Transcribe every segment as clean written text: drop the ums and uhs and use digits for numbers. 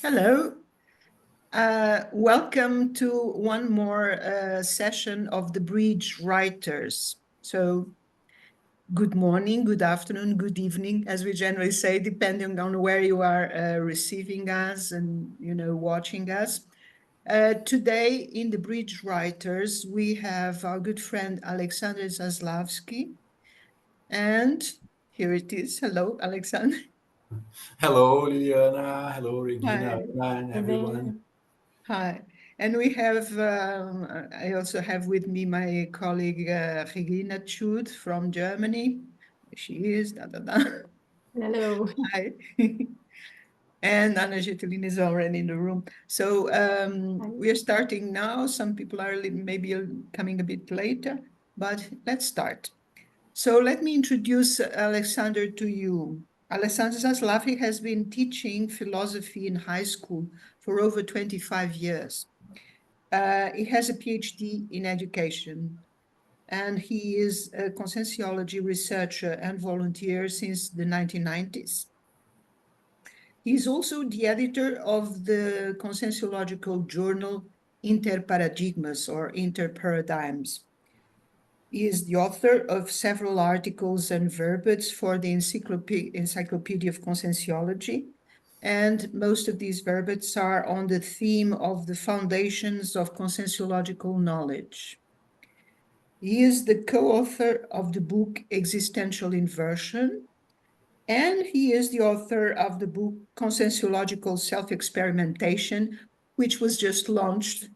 Hello. Welcome to one more session of the Bridge Writers. So, good morning, good afternoon, good evening, as we generally say, depending on where you are receiving us and watching us. Today in the Bridge Writers, we have our good friend Alexandre Zaslavsky, and here it is. Hello, Alexandre. Hello, Liliana. Hello, Regina, Hi. and everyone. Hi. And we have, I also have with me my colleague Regina Schut from Germany. She is, da, da, da. Hello. Hi. And Anna Getelin is already in the room. So we are starting now. Some people are maybe coming a bit later, but let's start. So let me introduce Alexander to you. Alexandre Zaslavsky has been teaching philosophy in high school for over 25 years. He has a PhD in education, and he is a conscientiology researcher and volunteer since the 1990s. He's also the editor of the conscientiological journal Interparadigmas or Interparadigms. He is the author of several articles and verbatim for the Encyclopedia of Conscientiology, and most of these verbatims are on the theme of the foundations of conscientiological knowledge. He is the co-author of the book Existential Inversion, and he is the author of the book Conscientiological Self-Experimentation, which was just launched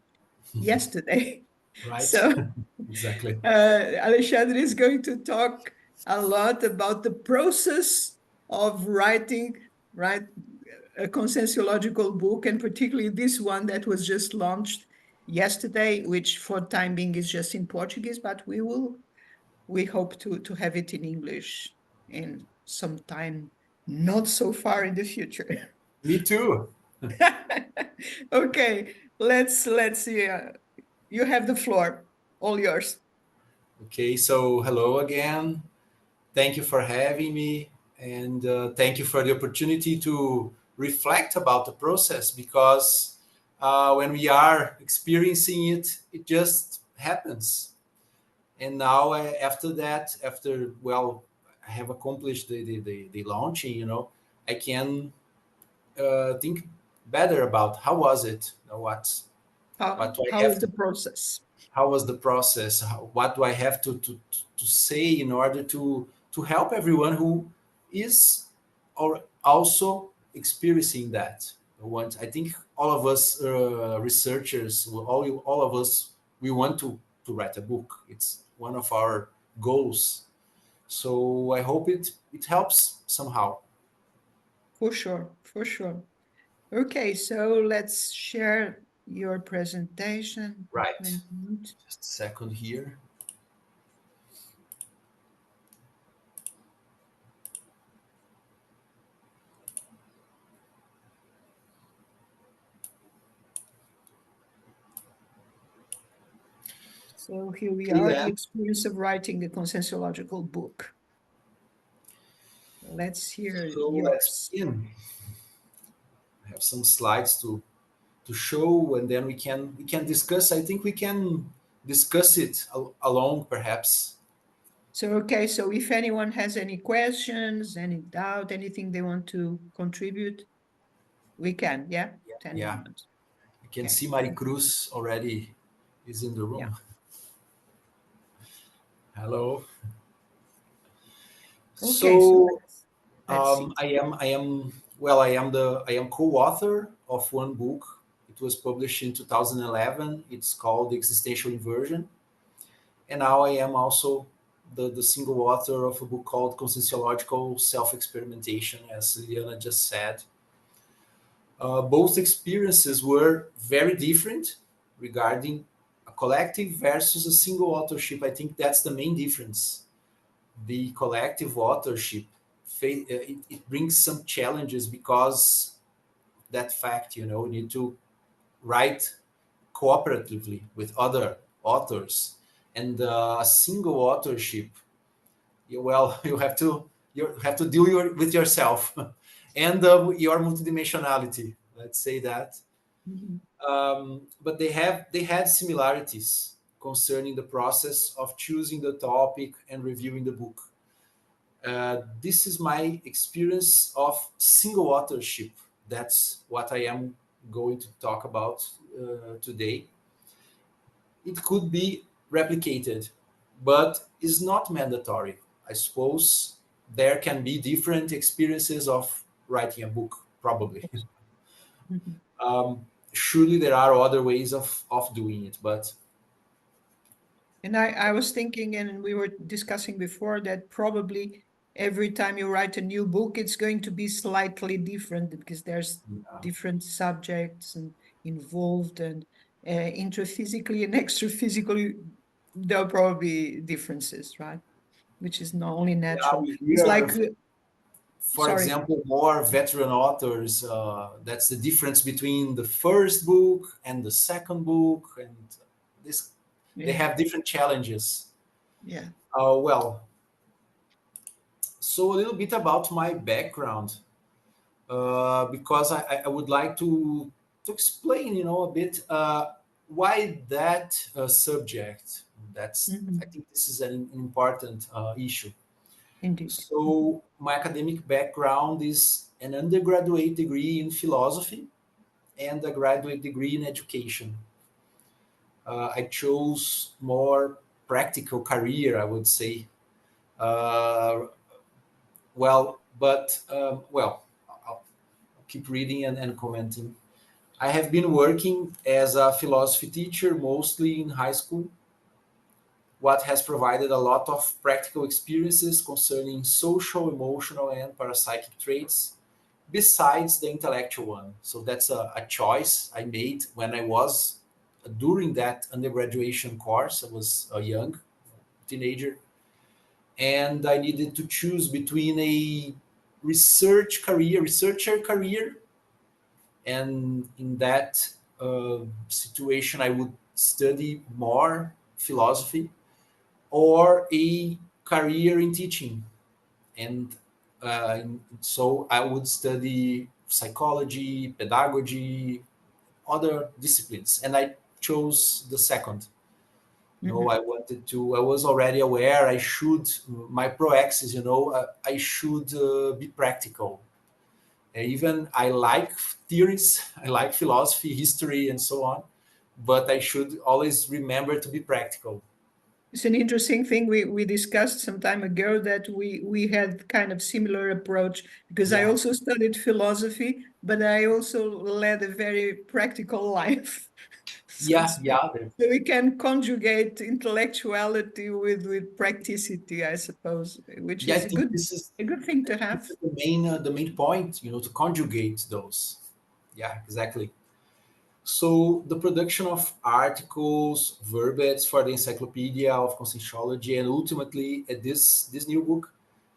yesterday. Right? So Exactly. Alexandre is going to talk a lot about the process of writing, right, a conscientiological book, and particularly this one that was just launched yesterday, which for time being is just in Portuguese, but we hope to have it in English in some time, not so far in the future. Me too. Okay, let's see. You have the floor, all yours. Okay, so hello again. Thank you for having me, and thank you for the opportunity to reflect about the process because when we are experiencing it, it just happens. And now, after that, I have accomplished the launching, I can think better about how was it, what do I How have is the process? how was the process, what do I have to say in order to help everyone who is or also experiencing that. I think all of us researchers, all of us, we want to write a book. It's one of our goals. So I hope it helps somehow. For sure, for sure. Okay, so let's share your presentation. Right. Just a second here. So here we are, the experience of writing a conscientiological book. Let's hear yours. Let's begin. I have some slides to show, and then we can discuss. I think we can discuss it along, perhaps. So okay, so if anyone has any questions, any doubt, anything they want to contribute, we can, yeah? 10 Yeah. moments. I can Okay. see Maricruz already is in the room. Yeah. Hello. Okay, So let's see. I am co-author of one book. It was published in 2011. It's called Existential Inversion. And now I am also the single author of a book called Conscientiological Self-Experimentation, as Liliana just said. Both experiences were very different regarding a collective versus a single authorship. I think that's the main difference. The collective authorship, it brings some challenges because that fact, you need to write cooperatively with other authors. And a single authorship, you have to deal with yourself and your multidimensionality, let's say that. Mhm. But they had similarities concerning the process of choosing the topic and reviewing the book. This is my experience of single authorship. That's what I am going to talk about today. It could be replicated, but is not mandatory. I suppose there can be different experiences of writing a book, probably. Mhm. Surely there are other ways of doing it, but And I was thinking, and we were discussing before, that probably every time you write a new book, it's going to be slightly different because there's different subjects and involved, and intraphysically and extraphysically, there are probably differences, right? Which is not only yeah, natural. we It's are, like, for sorry, example, more veteran authors. That's the difference between the first book and the second book, and this they yeah, have different challenges. yeah. Well, so a little bit about my background, because I would like to explain, a bit why that subject. I Mhm. think this is an important issue. Indeed. So my academic background is an undergraduate degree in philosophy and a graduate degree in education. I chose more practical career, I would say. Uh, I'll keep reading and commenting. I have been working as a philosophy teacher mostly in high school, what has provided a lot of practical experiences concerning social, emotional, and parapsychic traits besides the intellectual one. So that's a choice I made when I was during that undergraduation course. I was a young teenager, and I needed to choose between a researcher career, and in that situation, I would study more philosophy or a career in teaching. And so I would study psychology, pedagogy, other disciplines, and I chose the second. Mhm. I was already aware I should, my proaxis, I should be practical. Even I like theories, I like philosophy, history, and so on, but I should always remember to be practical. It's an interesting thing we discussed some time ago, that we had kind of similar approach, because I Yeah, also studied philosophy, but I also led a very practical life, so to yeah, speak. yeah. So we can conjugate intellectuality with practicity, I suppose, which Yeah, I is think this is a good thing to this have. is the main point, to conjugate those. Yeah, exactly. So the production of articles, verbets for the Encyclopedia of Conscientiology, and ultimately this new book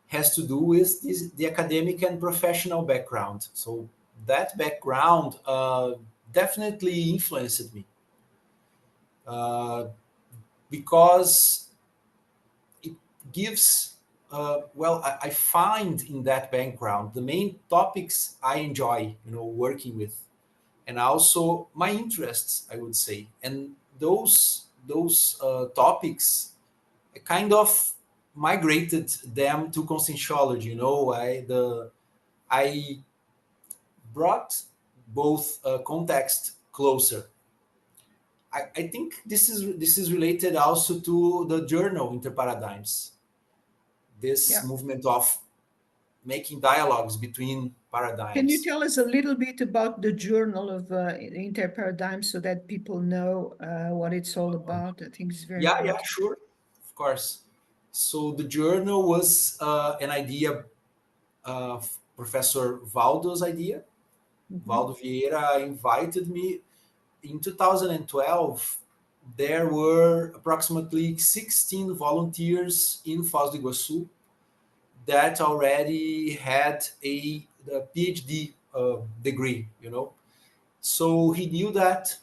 has to do with the academic and professional background. So that background definitely influenced me, uh, because it gives, I find in that background the main topics I enjoy, working with, and also my interests, I would say. And those topics, I kind of migrated them to conscientiology. I brought both context closer. I think this is related also to the journal Interparadigms, this Yeah. movement of making dialogues between Can you paradigms. tell us a little bit about the Journal of Interparadigm, so that people know what it's all about? I think it's very Yeah, important. sure, of course. So the journal was an idea of Professor Valdo's idea. Mhm. Valdo Vieira invited me in 2012. There were approximately 16 volunteers in Foz do Iguaçu that already had a PhD degree. So he knew that,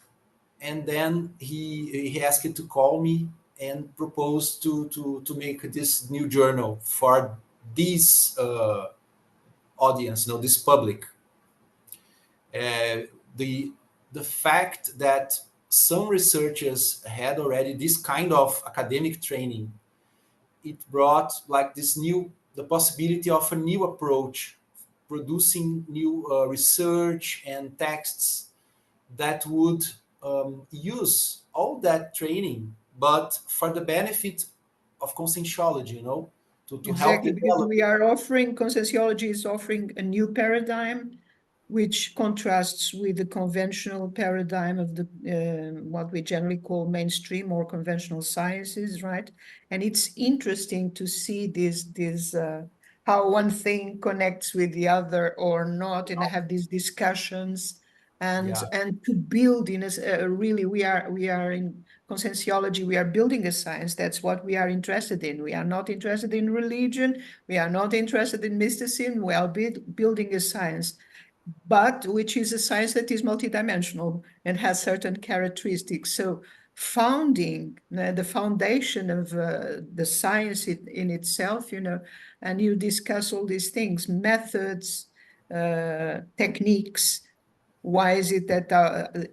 and then he asked to call me and propose to make this new journal for this audience, this public. The fact that some researchers had already this kind of academic training, it brought like the possibility of a new approach, producing new research and texts that would use all that training, but for the benefit of conscientiology, to help Exactly, because develop we it. are offering, conscientiology is offering a new paradigm, which contrasts with the conventional paradigm of the what we generally call mainstream or conventional sciences, right? And it's interesting to see this how one thing connects with the other or not, and have these discussions, Yeah, and to build in a really, we are in conscientiology, we are building a science. That's what we are interested in. We are not interested in religion. We are not interested in mysticism. We are building a science, but which is a science that is multidimensional and has certain characteristics. So founding the foundation of the science in itself, and you discuss all these things, methods, techniques. Why is it that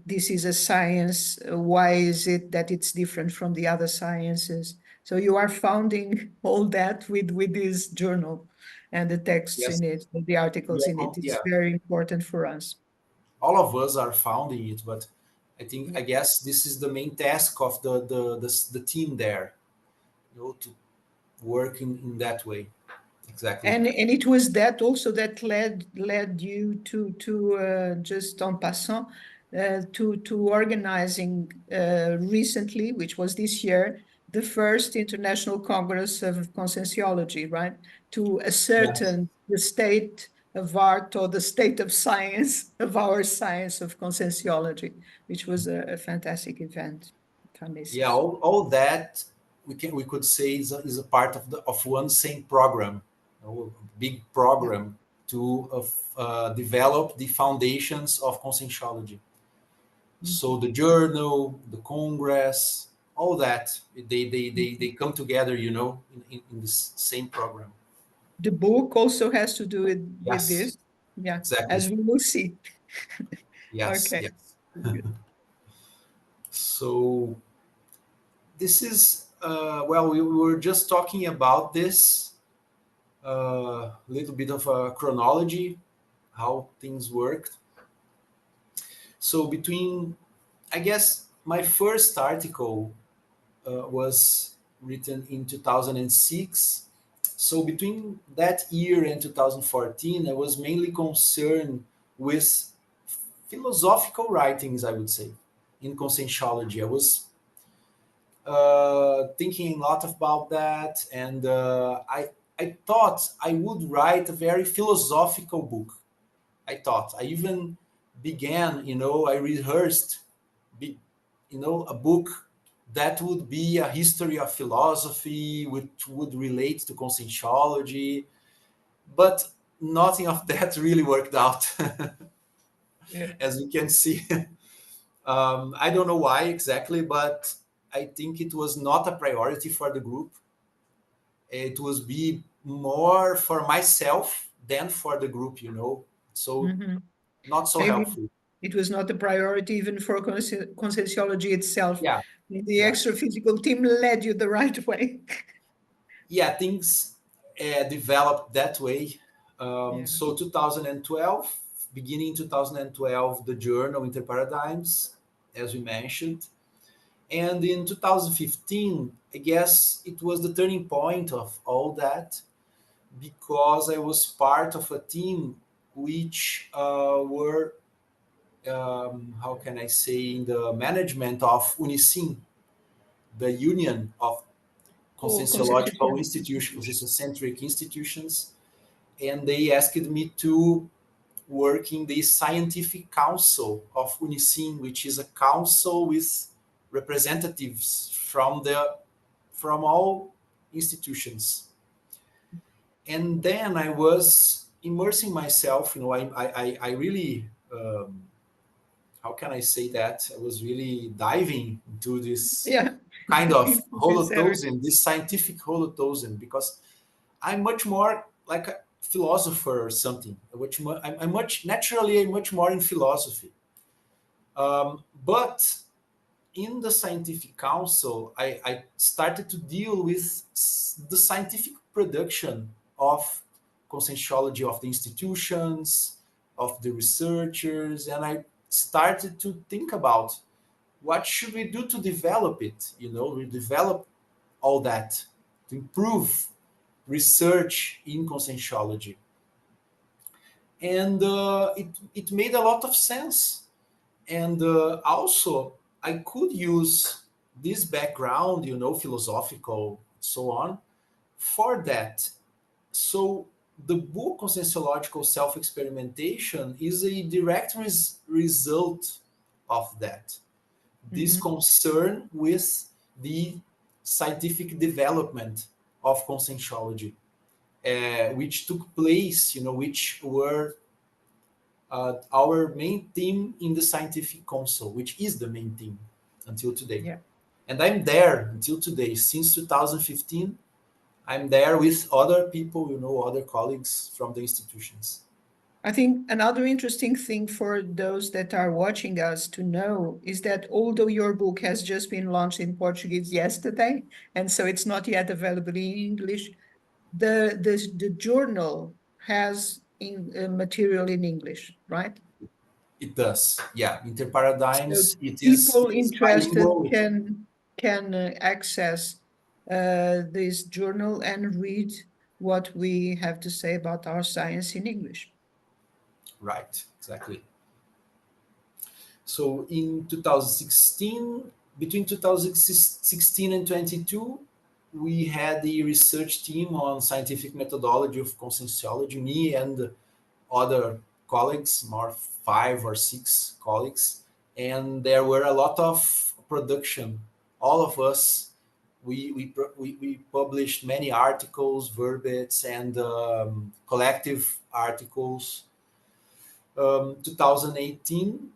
this is a science? Why is it that it's different from the other sciences? So you are founding all that with this journal and the texts yes, in it, the articles in it. It's yeah. very important for us. All of us are founding it, but I Yeah. guess this is the main task of the team there, to work in that way. Exactly. And it was that also that led you to just en passant to organizing recently, which was this year, the first International Congress of Conscientiology, right? To Yes. ascertain the state of art or the state of science of our science of conscientiology, which was a fantastic event, if I may say Yeah, so. all that we could say is a part of one same program, a big Yeah. program to develop the foundations of conscientiology. So Mhm. the journal, the congress, all that they come together, in this same program. The book also has to do with Yes, this. Yeah, exactly. as we will see. Yes, Okay. yes. Good. So this is well, we were just talking about this little bit of a chronology, how things worked. So between, I guess, my first article was written in 2006. So between that year and 2014, I was mainly concerned with philosophical writings, I would say, in conscientiology. I was thinking a lot about that, and I thought I would write a very philosophical book. I thought I even began, I rehearsed, a book that would be a history of philosophy, which would relate to conscientiology, but nothing of that really worked out, Yeah. as you can see. I don't know why exactly, but I think it was not a priority for the group. It was be more for myself than for the group, so Mhm. not so Maybe helpful. it was not a priority even for conscientiology itself. Yeah, The yeah, extra physical team led you the right way. yeah. Things developed that way. Yeah. So 2012, beginning 2012, the journal Interparadigms, as we mentioned, and in 2015, I guess it was the turning point of all that, because I was part of a team which were, how can I say, in the management of Unicin, the Union of Oh, Conscientiological conscientiology Institutions, institution. conscientocentric institutions, and they asked me to work in the Scientific Council of Unicin, which is a council with representatives from all institutions. And then I was immersing myself. I really, how can I say that? I was really diving into this Yeah. kind of Into this area. holotosn, this scientific holotosn, because I'm much more like a philosopher or something. I'm much more in philosophy. But in the scientific council, I started to deal with the scientific production of conscientiology of the institutions, of the researchers, and I started to think about what should we do to develop it. We develop all that to improve research in conscientiology, and it made a lot of sense. And also, I could use this background, philosophical, so on, for that. So the book Conscientiological Self-Experimentation is a direct result of that. This concern with the scientific development of conscientiology, which took place, which were our main theme in the scientific council, which is the main theme until today. Yeah. And I'm there until today. Since 2015, I'm there with other people, other colleagues from the institutions. I think another interesting thing for those that are watching us to know is that although your book has just been launched in Portuguese yesterday, and so it's not yet available in English, the journal has material in English, right? It does, yeah. So Interparadigms, it people is interested bilingual. can access this journal and read what we have to say about our science in English. Right, exactly. So in 2016, between 2016 and 22, we had the research team on scientific methodology of conscientiology, me and other colleagues, more 5 or 6 colleagues, and there were a lot of production. All of us, we published many articles, verbets, and collective articles. 2018,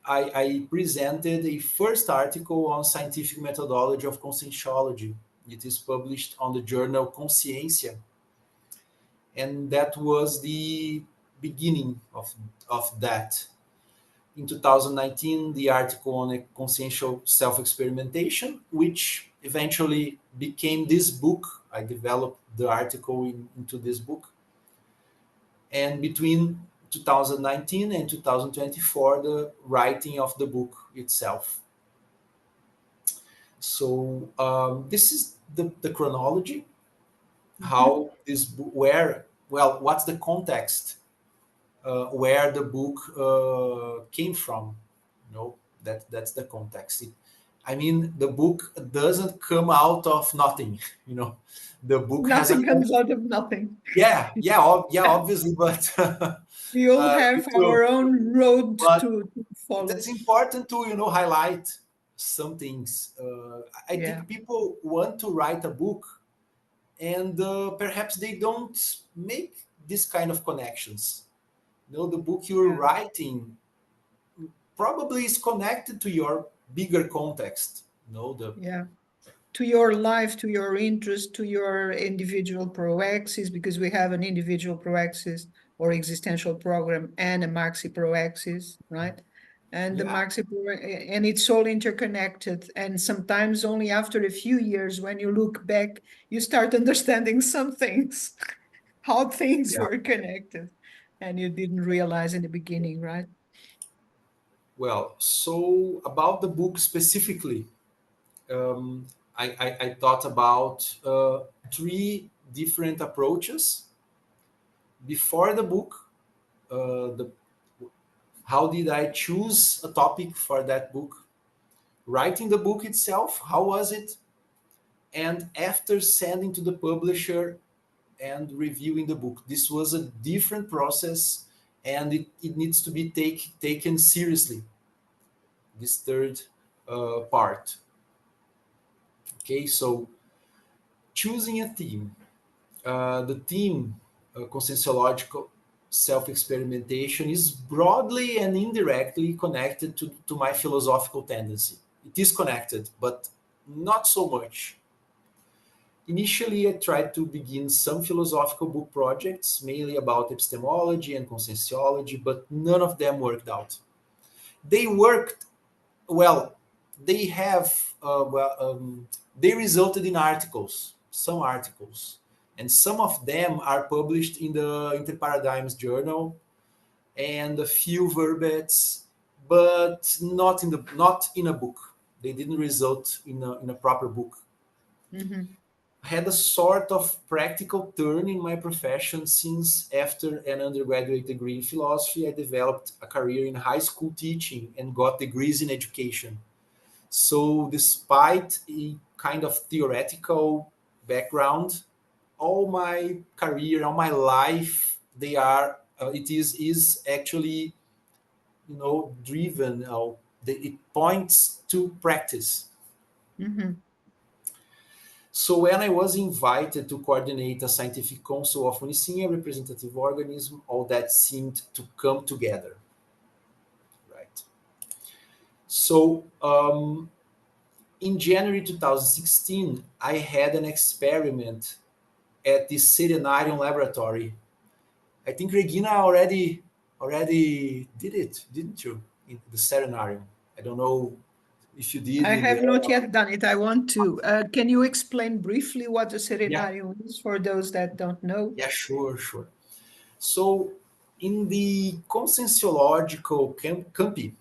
I presented a first article on scientific methodology of conscientiology. It is published on the journal Consciência, and that was the beginning of that. In 2019, the article on a consciential self-experimentation, which eventually became this book. I developed the article into this book. And between 2019 and 2024, the writing of the book itself. So this is the chronology, how this book, what's the context where the book came from. That's the context. The book doesn't come out of nothing. The book has Nothing comes out of nothing. obviously, but We all have our own road but to follow. it's important to highlight some things. I think people want to write a book, and perhaps they don't make this kind of connections. The book you're writing probably is connected to your bigger context. To your life, to your interest, to your individual proaxis, because we have an individual proaxis or existential program and a maxi proaxis, right? And the maxi, and it's all interconnected. And sometimes only after a few years, when you look back, you start understanding some things, how things were connected, and you didn't realize in the beginning, right? Well, so about the book specifically, I thought about 3 different approaches. Before the book, how did I choose a topic for that book? Writing the book itself, how was it? And after sending to the publisher and reviewing the book, this was a different process, and it needs to be taken seriously. This third part. Okay, so choosing a theme. The theme, conscientiological self-experimentation, is broadly and indirectly connected to my philosophical tendency. It is connected, but not so much. Initially, I tried to begin some philosophical book projects, mainly about epistemology and conscientiology, but none of them worked out. They worked well. They have they resulted in articles, some articles, and some of them are published in the Interparadigms Journal, and a few verbets, but not in a book. They didn't result in a proper book. Mm-hmm. Had a sort of practical turn in my profession since after an undergraduate degree in philosophy, I developed a career in high school teaching and got degrees in education. So despite a kind of theoretical background, all my career, all my life, they are it is actually driven. It points to practice. Mm-hmm. So when I was invited to coordinate a scientific council of Unicim, a representative organism, all that seemed to come together, right? So in January 2016, I had an experiment at the Serenarium laboratory. I think Regina already did it, didn't you? In the Serenarium. I don't know if you did I in the. have not yet done it. I want to. Can you explain briefly what a Yeah, serenarium is for those that don't know? yeah, sure. So in the conscientiological campi,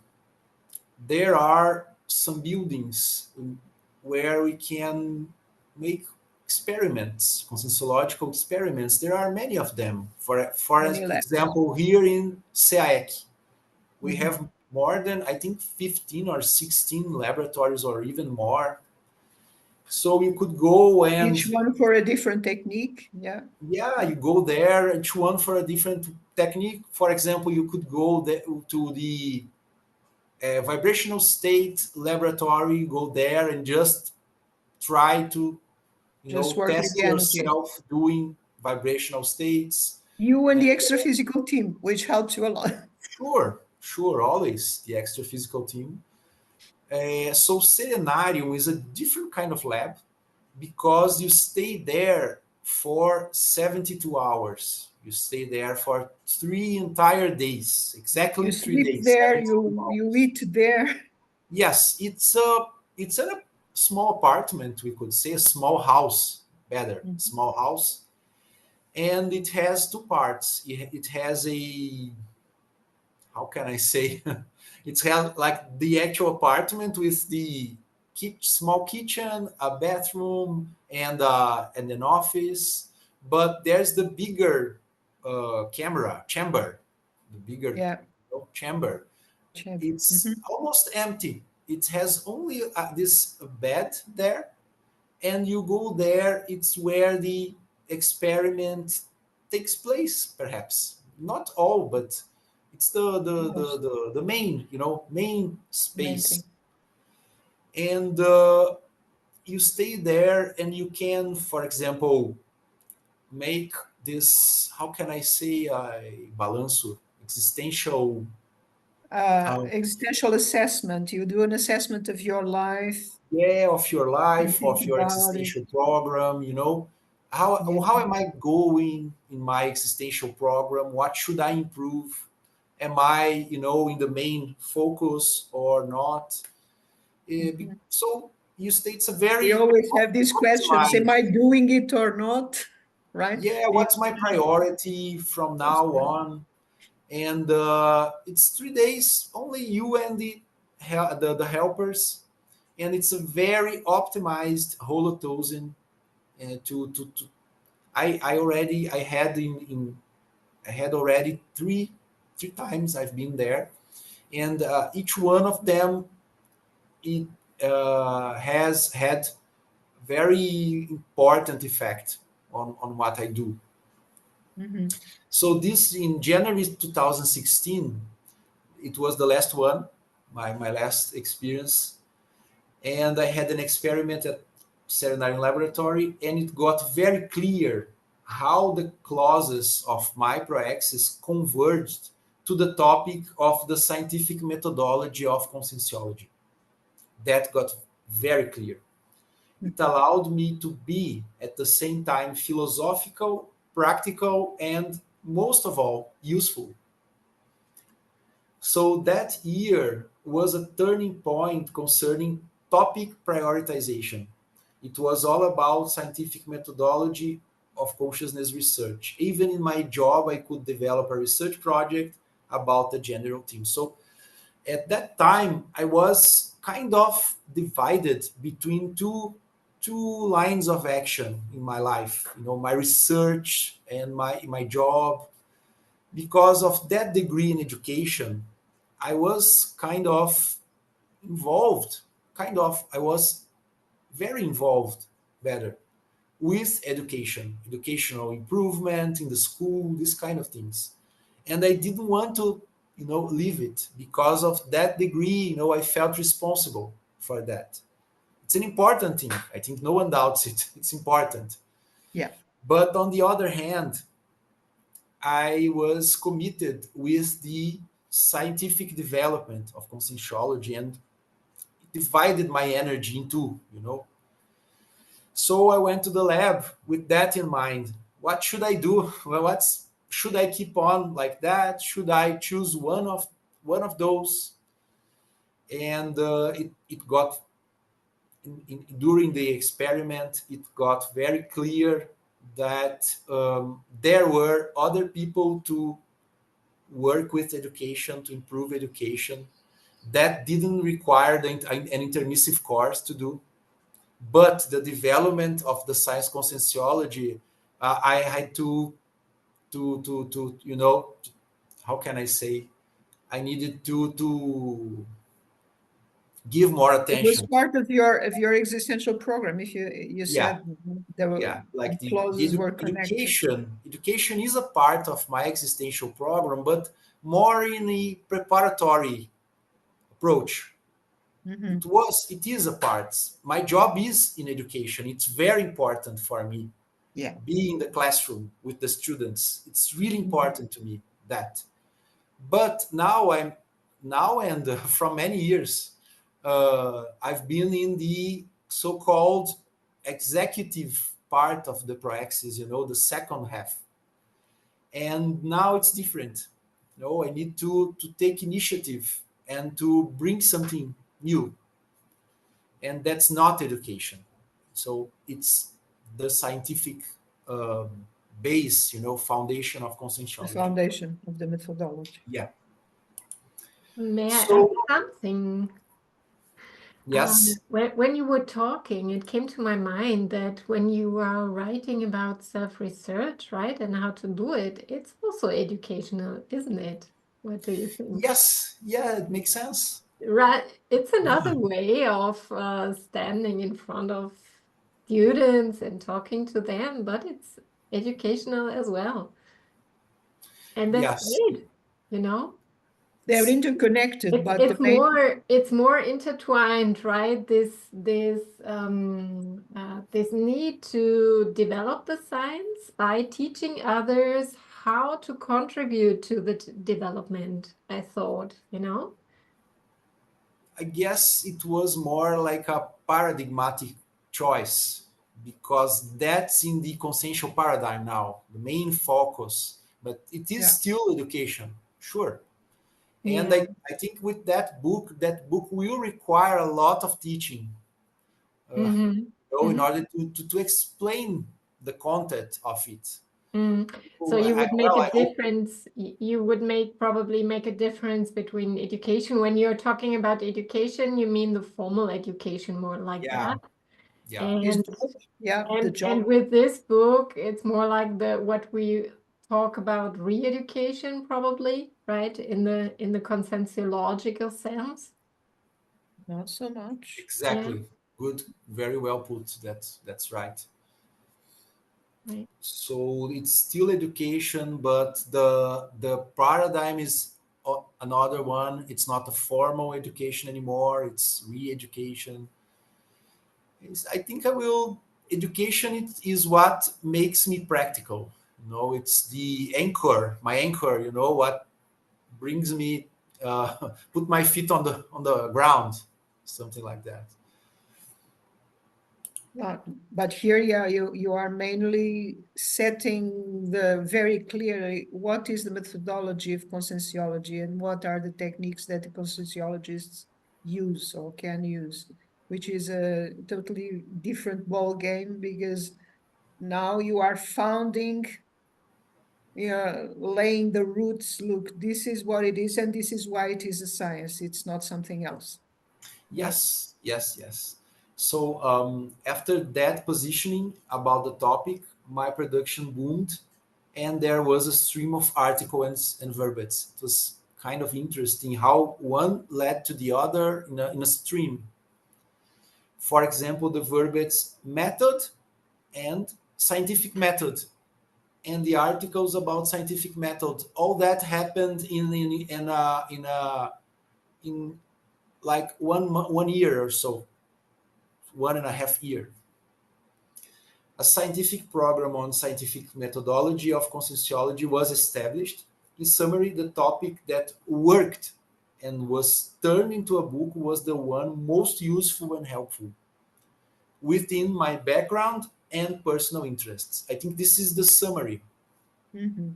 there are some buildings where we can make experiments, conscientiological experiments. There are many of them. For Many labs. example, here in SEAEC, we Mhm. have more than, I think, 15 or 16 laboratories or even more. So you could go and, Each one for a different technique. Yeah. yeah, you go there, each one for a different technique. For example, you could go to the vibrational state laboratory, go there and just try to, Just work with test the energy. yourself doing vibrational states. You and And the extra physical team, which helps you a lot. sure, always the extra physical team. So Serenarium is a different kind of lab because you stay there for 72 hours. You stay there for 3 entire days, You exactly three sleep days, there, 72 you hours. eat there. Yes, it's a small apartment, we could say, a small house, better, Mhm. small house, and it has two parts. It has a, how can I say, it's has like the actual apartment with the small kitchen, a bathroom, and an office. But there's the bigger chamber, the bigger Yeah. chamber. Mhm. It's almost empty. It has only this bed there, and you go there. It's where the experiment takes place, perhaps not all, but it's Most the main, main main space. thing. And you stay there, and you can, for example, make this, how can I say, balanço, existential. Existential assessment. You do an assessment of your life. Yeah, of your You life, think of your about it. existential program, Yeah. how am I going in my existential program? What should I improve? Am I, in the main focus or not? Mhm. So you state it's a We very always have these questions. Am I optimized. doing it or not? Right? Yeah, The what's my existential priority from now question. on? And it's 3 days, only you and the helpers, and it's a very optimized holotosing. To I had I had already three times I've been there, and each one of them, it has had very important effect on what I do. Mhm. So this in January 2016, it was the last one, my last experience, and I had an experiment at Serenarium Laboratory, and it got very clear how the clauses of my proaxis converged to the topic of the scientific methodology of conscientiology. That got very clear. It allowed me to be at the same time philosophical, practical, and most of all, useful. So that year was a turning point concerning topic prioritization. It was all about scientific methodology of consciousness research. Even in my job, I could develop a research project about the general theme. So at that time, I was kind of divided between two lines of action in my life. You know, my research and my job. Because of that degree in education, I was kind of involved, I was very involved, better, with education, educational improvement in the school, these kind of things. And I didn't want to, leave it because of that degree. I felt responsible for that. It's an important thing. I think no one doubts it. It's important. Yeah. But on the other hand, I was committed with the scientific development of conscientiology and divided my energy in two. So I went to the lab with that in mind. What should I do? Well, should I keep on like that? Should I choose one of those? And it got during the experiment, it got very clear that there were other people to work with education, to improve education. That didn't require an intermissive course to do, but the development of the science conscientiology, I had to how can I say? I needed to give more It was attention. part of your existential program. If you Yeah, said there were yeah. Like clauses were connected. education is a part of my existential program, but more in a preparatory approach. Hmm. It is a part. My job is in education. It's very important for me. Yeah. Be in the classroom with the students. It's really Mhm. important to me that. But now and from many years, I've been in the so-called executive part of the praxis. The second half, and now it's different. I need to take initiative and to bring something new, and that's not education. So it's the scientific um, base, foundation of The conscientiology. foundation of the methodology. Yeah. May I add So something? yes, When you were talking, it came to my mind that when you are writing about self-research, right, and how to do it, it's also educational, isn't it? What do you think? yes, yeah, it makes sense. Right, it's another way of standing in front of students and talking to them, but it's educational as well. And that's Yes, great, you know? They're interconnected, It's but the it's main more it's more intertwined, right? This need to develop the science by teaching others how to contribute to the development, I thought, you know? I guess it was more like a paradigmatic choice because that's in the consciential paradigm now, the main focus. But it is yeah. still education, sure. And Yeah. I think with that book will require a lot of teaching, uh, Mm-hmm. in Mm-hmm. order to explain the content of it. Mm. So So you would make a I hope, difference, you would probably make a difference between education. When you're talking about education, you mean the formal education more like yeah, that. yeah, His And job, yeah, the and job. with this book, it's more like the what we talk about re-education probably, right? In the conscientiological sense. Not so much. Yeah. exactly. Good, very well put. That's right. Right. So it's still education, but the paradigm is another one. It's not a formal education anymore. It's re-education. I think I will. Education is what makes me practical. It's the anchor, my anchor. What brings me, put my feet on the ground, something like that. But here, yeah, you are mainly setting the very clearly what is the methodology of conscientiology and what are the techniques that the conscientiologists use or can use, which is a totally different ball game, because now you are founding, laying the roots. Look, this is what it is, and this is why it is a science. It's not something else. Yes, yes, yes. So after that positioning about the topic, my production boomed, and there was a stream of articles and verbets. It was kind of interesting how one led to the other in a stream. For example, the verbets method and scientific method, and the articles about scientific method. All that happened in like 1 year or so, 1.5 years. A scientific program on scientific methodology of conscientiology was established. In summary, the topic that worked and was turned into a book was the one most useful and helpful within my background and personal interests. I think this is the summary. Mhm.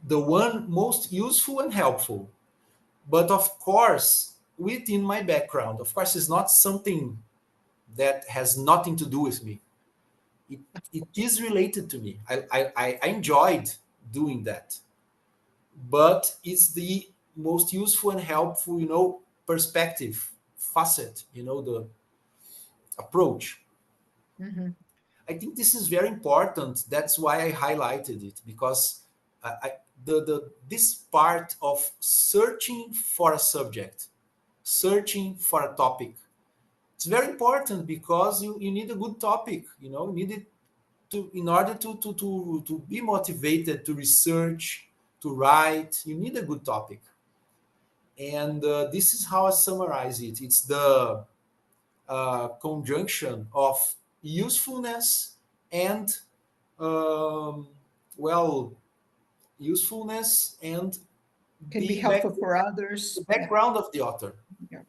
The one most useful and helpful. But of course, within my background, of course, it's not something that has nothing to do with me. It is related to me. I enjoyed doing that, but it's the most useful and helpful, perspective, facet, the approach. Mhm. I think this is very important. That's why I highlighted it, because this part of searching for a subject, searching for a topic, it's very important, because you need a good topic. You need it in order to be motivated to research, to write. You need a good topic, and this is how I summarize it. It's the conjunction of usefulness and um, well, usefulness and Can be the, helpful for the others. Yeah. background of the author. Yeah.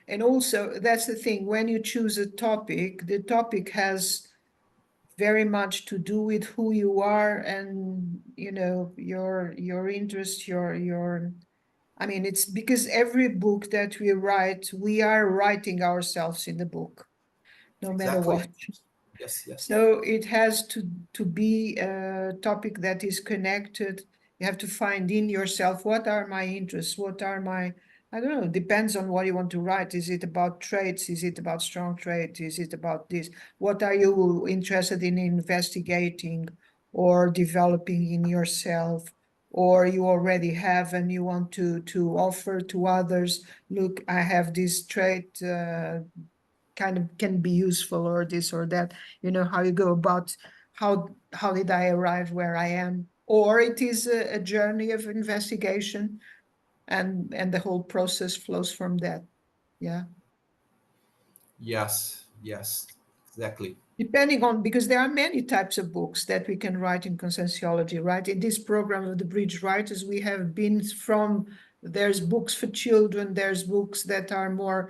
And also, that's the thing, when you choose a topic, the topic has very much to do with who you are and, your interest, I mean, it's because every book that we write, we are writing ourselves in the book, no matter Exactly. what. Yes, yes. So it has to be a topic that is connected. You have to find in yourself, what are my interests? What are my, I don't know, depends on what you want to write. Is it about traits? Is it about strong traits? Is it about this? What are you interested in investigating or developing in yourself? Or you already have and you want to offer to others, look, I have this trait, kind of can be useful, or this or that, how you go about, how did I arrive where I am, or it is a journey of investigation, and the whole process flows from that. Yeah. Yes, yes, exactly. Depending on, because there are many types of books that we can write in conscientiology, right? In this program of the Bridge Writers, we have been from, there's books for children, there's books that are more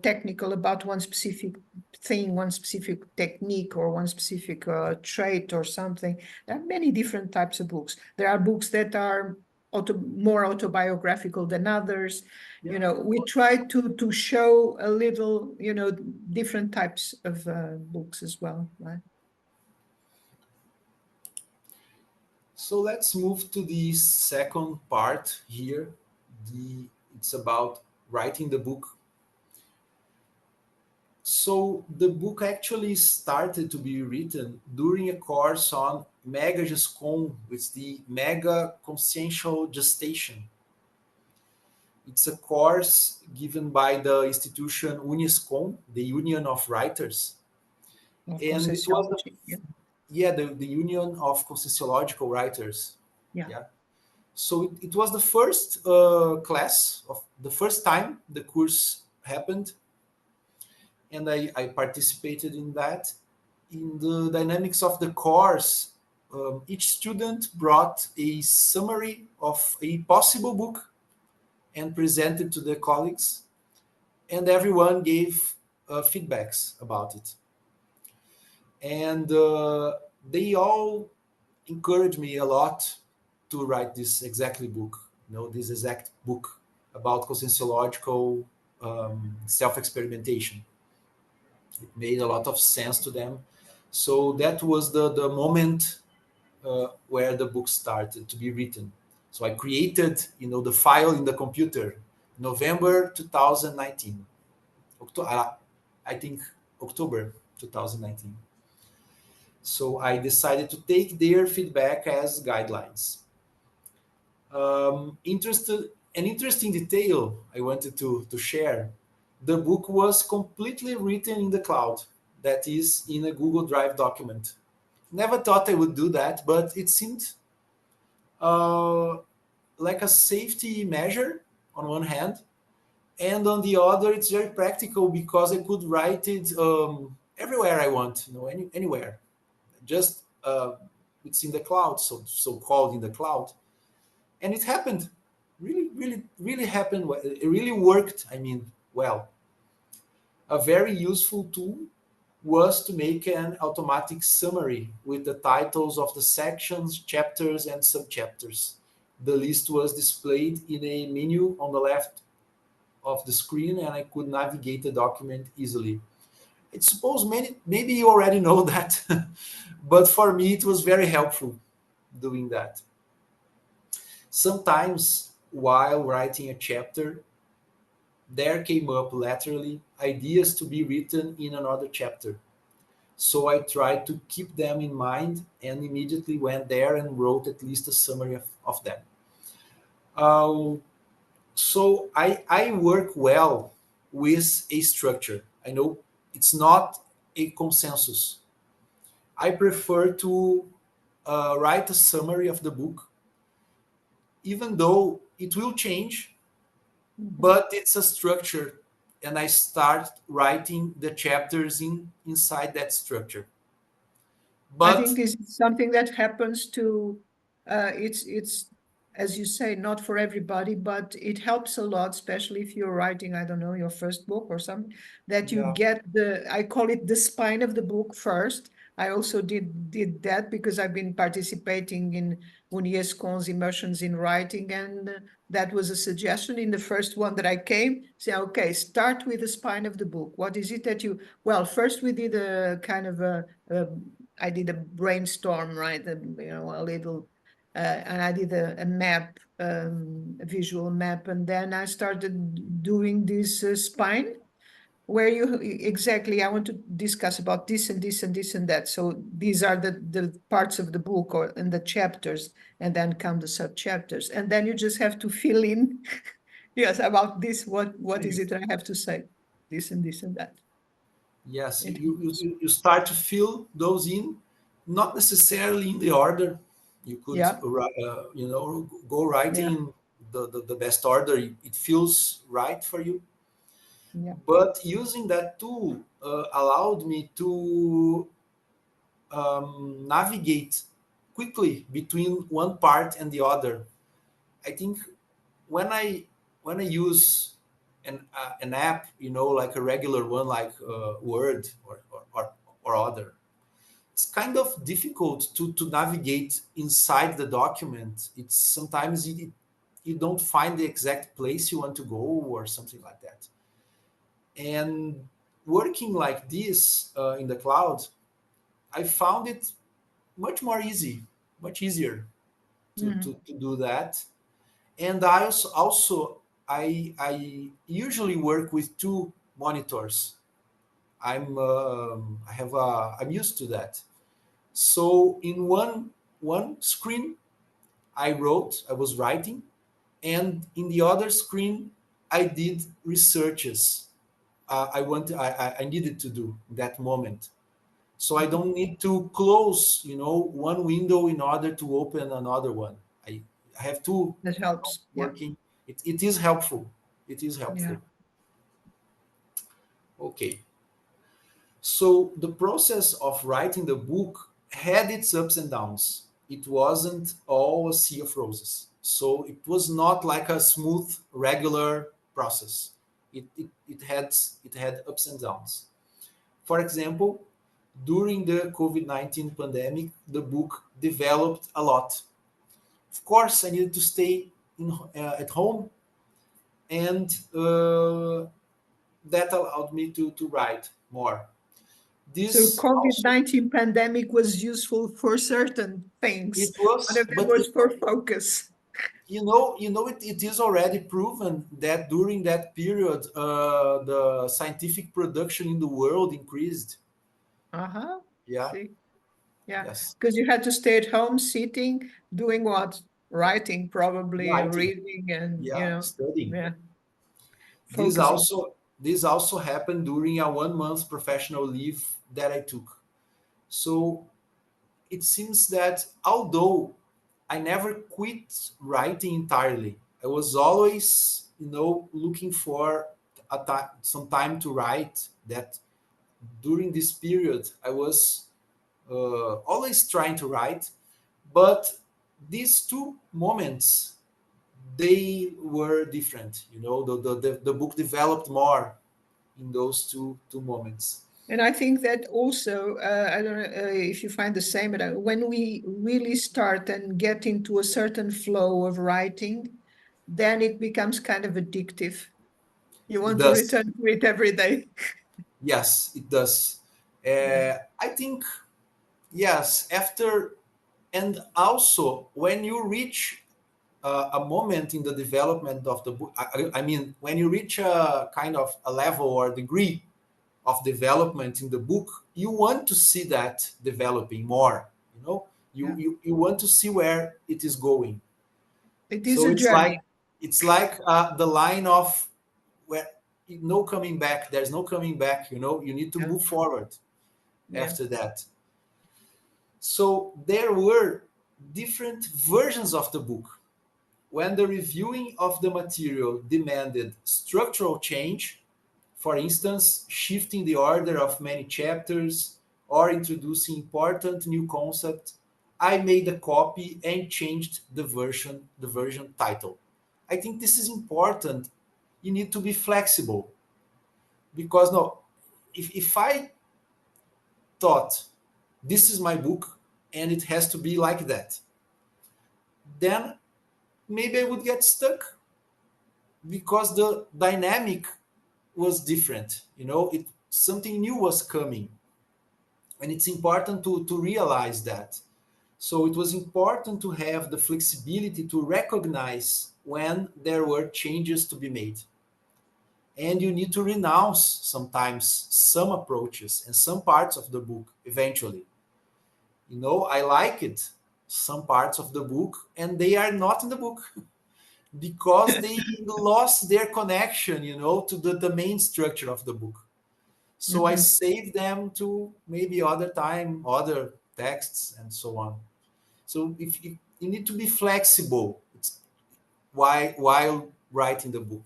technical about one specific thing, one specific technique, or one specific trait or something. There are many different types of books. There are books that are more autobiographical than others. We try to show a little, different types of books as well, right? So let's move to the second part here. It's about writing the book. So the book actually started to be written during a course on Mega Gescom, with the Mega Consciential Gestation. It's a course given by the institution Uniscom, the Union of Writers. Of And it was conscientiology. the Union of Conscientiological Writers. Yeah. Yeah. So it was the first class of the first time the course happened, and I participated in that. In the dynamics of the course, each student brought a summary of a possible book and presented to their colleagues, and everyone gave feedbacks about it. And they all encouraged me a lot to write this exactly book, this exact book about conscientiological self-experimentation. It made a lot of sense to them. So that was the moment where the book started to be written. So I created, the file in the computer, November 2019. I think October 2019. So I decided to take their feedback as guidelines. An interesting detail I wanted to share. The book was completely written in the cloud, that is in a Google Drive document. Never thought I would do that, but it seemed uh, like a safety measure on one hand, and on the other, it's very practical because I could write it everywhere I want, anywhere. Just it's in the cloud, so called in the cloud, and it happened. Really, really, really happened. It really worked. I mean, well, a very useful tool was to make an automatic summary with the titles of the sections, chapters, and subchapters. The list was displayed in a menu on the left of the screen, and I could navigate the document easily. I suppose maybe you already know that, but for me it was very helpful doing that. Sometimes while writing a chapter, there came up laterally ideas to be written in another chapter. So I tried to keep them in mind and immediately went there and wrote at least a summary of them. Uh, so I work well with a structure. I know it's not a consensus. I prefer to write a summary of the book, even though it will change, but it's a structure, and I start writing the chapters inside that structure. I But think this is something that happens to, it's, as you say, not for everybody, but it helps a lot, especially if you're writing, I don't know, your first book or something, that you yeah, get I call it the spine of the book first. I also did that because I've been participating in Unesco's Immersions in Writing, and that was a suggestion in the first one that I came. Say, okay, start with the spine of the book. What is it that you, well, first we did a kind of I did a brainstorm, right? A little, and I did a map, a visual map, and then I started doing this spine where you exactly, I want to discuss about this and this and this and that. So these are the parts of the book or in the chapters, and then come the sub chapters, and then you just have to fill in, yes, about this. What is it that I have to say? This and this and that. yes, It you start to fill those in, not necessarily in the order. You could yeah, go yeah, writing the best order. It feels right for you. yeah. But using that tool allowed me to navigate quickly between one part and the other. I think when I use an app, like a regular one, like Word or other, it's kind of difficult to navigate inside the document. It's sometimes you don't find the exact place you want to go or something like that. And working like this in the cloud, I found it much easier to do that. And I usually work with two monitors. I'm used to that. So in one screen, I was writing, and in the other screen, I did researches. I needed to do in that moment. So I don't need to close, one window in order to open another one. I have to That helps. Yeah. working. It is helpful. It is Yeah. helpful. Okay. So the process of writing the book had its ups and downs. It wasn't all a sea of roses. So it was not like a smooth, regular process. It had ups and downs. For example, during the COVID-19 pandemic, the book developed a lot. Of course, I needed to stay at home, and that allowed me to write more. So This also, COVID-19 pandemic was useful for certain things. it was, One of them but was for focus. it is already proven that during that period, the scientific production in the world increased. Uh-huh. Yeah, See, yeah, yes, because you had to stay at home, sitting, doing what? Writing, probably writing, reading, and yeah, studying. yeah, This focusing. also this also happened during a 1 month professional leave that I took. So it seems that although I never quit writing entirely, I was always, looking for some time to write. That during this period, I was always trying to write, but these two moments, they were different. The book developed more in those two moments. And I think that also, I don't know if you find the same, but when we really start and get into a certain flow of writing, then it becomes kind of addictive. You It want to does. return to it every day. Yes, it does. Yeah. I think, yes, after, and also when you reach a moment in the development of the book, I mean, when you reach a kind of a level or degree of development in the book, you want to see that developing more. Yeah. You want to see where it is going. It is So a journey. it's like the line of where no coming back. There's no coming back. You need to Yeah. move forward Yeah. after that. So there were different versions of the book. When the reviewing of the material demanded structural change, for instance, shifting the order of many chapters or introducing important new concepts, I made a copy and changed the version title. I think this is important. You need to be flexible because no, if I thought this is my book and it has to be like that, then maybe I would get stuck because the dynamic was different. It something new was coming, and it's important to realize that. So it was important to have the flexibility to recognize when there were changes to be made. And you need to renounce sometimes some approaches and some parts of the book eventually. I like it, some parts of the book, and they are not in the book because they lost their connection, to the main structure of the book. So I Mhm. save them to maybe other time, other texts, and so on. So if you need to be flexible, while writing the book.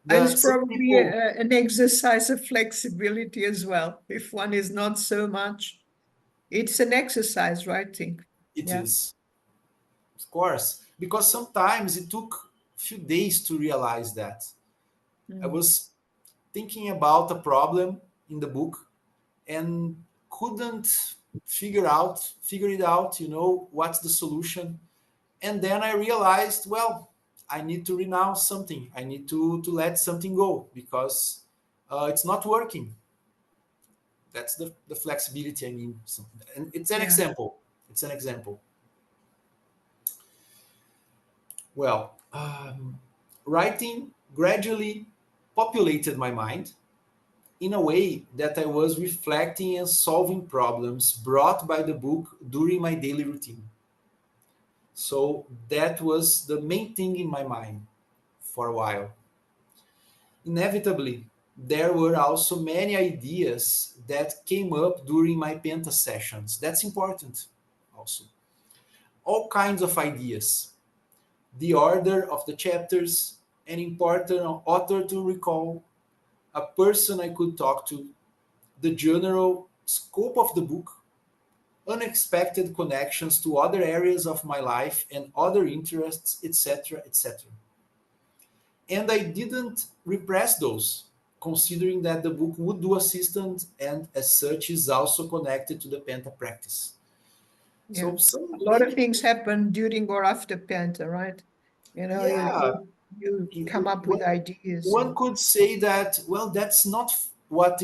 And The it's some probably people, an exercise of flexibility as well. If one is not so much, it's an exercise, writing. it Yeah. is, of course, because sometimes it took a few days to realize that. I Mm. was thinking about a problem in the book and couldn't figure it out, what's the solution. And then I realized, well, I need to renounce something. I need to let something go because it's not working. That's the flexibility I mean. And it's an Yeah. example. It's an example. Well, writing gradually populated my mind in a way that I was reflecting and solving problems brought by the book during my daily routine. So that was the main thing in my mind for a while. Inevitably, there were also many ideas that came up during my Penta sessions. That's important also. All kinds of ideas. The order of the chapters, an important author to recall, a person I could talk to, the general scope of the book, unexpected connections to other areas of my life and other interests, etc., etc. And I didn't repress those. considering that the book would do assistance and as such is also connected to the Penta practice. Yeah. So some A lot of maybe, things happen during or after Penta, right? You know, yeah, you come up with ideas. one could say that, well, that's not what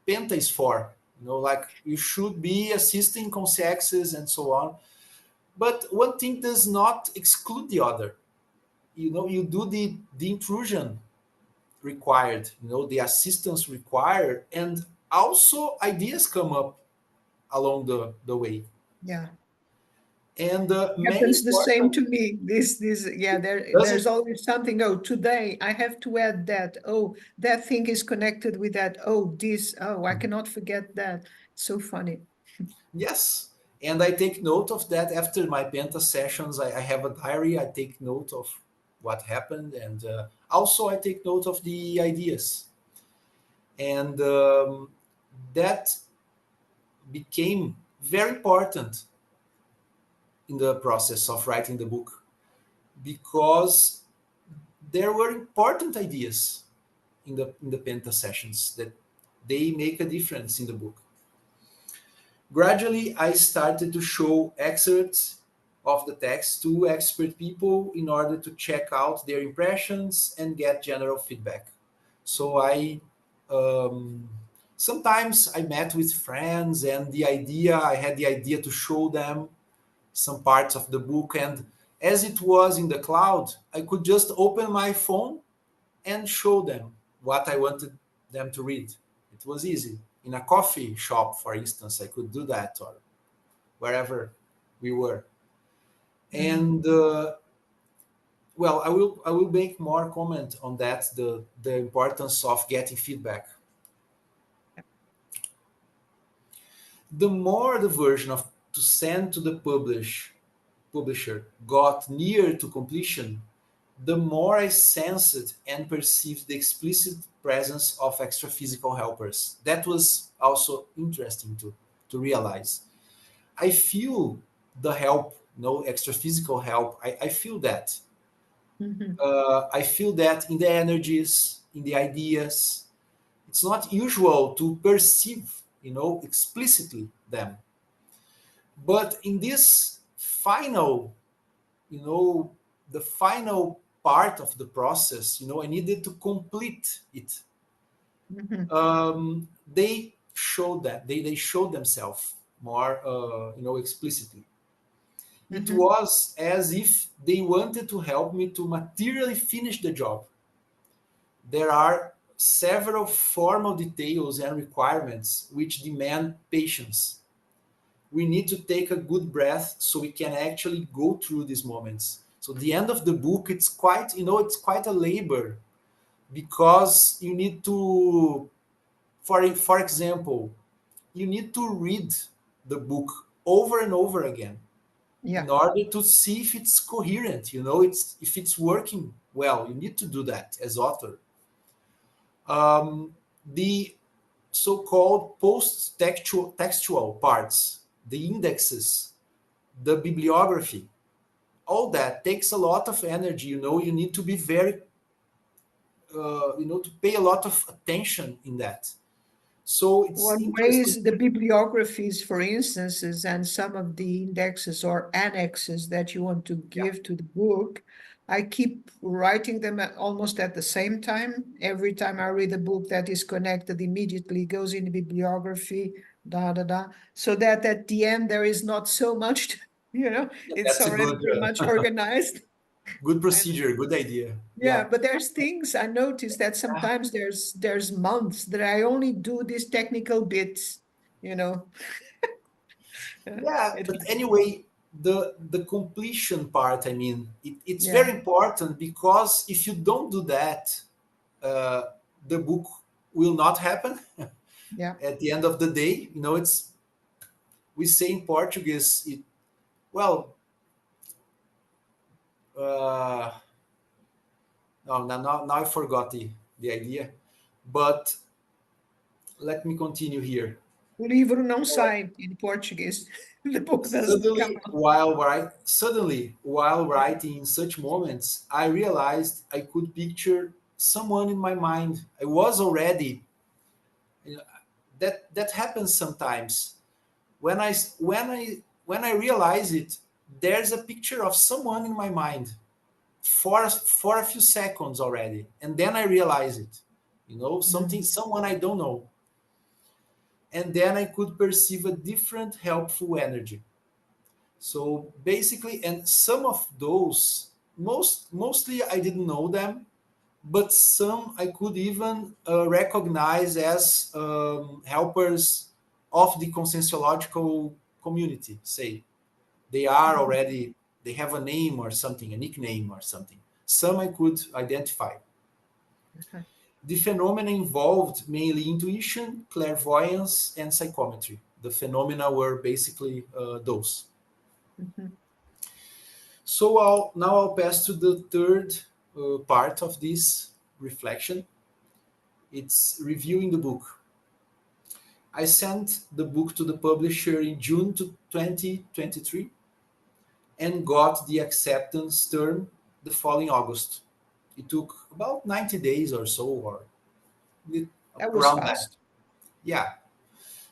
Penta is for. Like you should be assisting consciexes and so on. But one thing does not exclude the other. You do the intrusion required, the assistance required, and also ideas come up along the way. Yeah. And many Happens the same important, to me. Yeah, does there's it? always something. Oh, today I have to add that. Oh, that thing is connected with that. Oh, this. Oh, I cannot forget that. So funny. Yes. And I take note of that after my Penta sessions. I have a diary. I take note of what happened. And also I take note of the ideas. And that became very important in the process of writing the book because there were important ideas in the Penta sessions that they make a difference in the book. Gradually, I started to show excerpts of the text to expert people in order to check out their impressions and get general feedback. So I sometimes I met with friends, and I had the idea to show them some parts of the book, and as it was in the cloud, I could just open my phone and show them what I wanted them to read. It was easy. In a coffee shop, for instance, I could do that, or wherever we were. And well, I will make more comment on that, the importance of getting feedback. The more the version of to send to the publisher got near to completion, the more I sensed and perceived the explicit presence of extra-physical helpers. That was also interesting to realize. I feel the help, extra-physical help. I feel that. Mhm. I feel that in the energies, in the ideas. It's not usual to perceive, explicitly them. But in this final, you know, the final part of the process, I needed to complete it. Mhm. They showed that they showed themselves more, explicitly. It Mhm. was as if they wanted to help me to materially finish the job. There are several formal details and requirements which demand patience. We need to take a good breath so we can actually go through these moments. So the end of the book, it's quite a labor because you need to, for example, you need to read the book over and over again in Yeah. order to see if it's coherent, if it's working well. You need to do that as author. The so-called post-textual parts, the indexes, the bibliography, all that takes a lot of energy. You need to be very, to pay a lot of attention in that. So it's One way interesting. is the bibliographies, for instances, and some of the indexes or annexes that you want to Yeah, give to the book. I keep writing them almost at the same time. Every time I read a book that is connected, immediately goes in the bibliography, da da da, so that at the end there is not so much, it's that's a already good, pretty much organized. good And procedure, good idea. yeah, Yeah, but there's things I noticed that sometimes there's months that I only do these technical bits, you know. yeah. It, But anyway, the completion part. I mean, it's yeah, very important because if you don't do that, uh, the book will not happen yeah. at the end of the day. It's we say in Portuguese. Well, uh, no, now I forgot the idea, but let me continue here. O livro não sai in Portuguese. The book doesn't come Suddenly, out. while writing in such moments, I realized I could picture someone in my mind. I was already, that happens sometimes. When I realize it, there's a picture of someone in my mind for a few seconds already, and then I realize it. Someone I don't know, and then I could perceive a different helpful energy. So basically, and some of those, mostly I didn't know them, but some I could even recognize as helpers of the conscientiological community. Say they are already, they have a name or something, a nickname or something. Some I could identify. Okay. The phenomena involved mainly intuition, clairvoyance, and psychometry. The phenomena were basically those. Mhm. So I'll pass to the third part of this reflection. It's reviewing the book. I sent the book to the publisher in June 2023 and got the acceptance term the following August. It took about 90 days or so, or That was around that. fast. Yeah.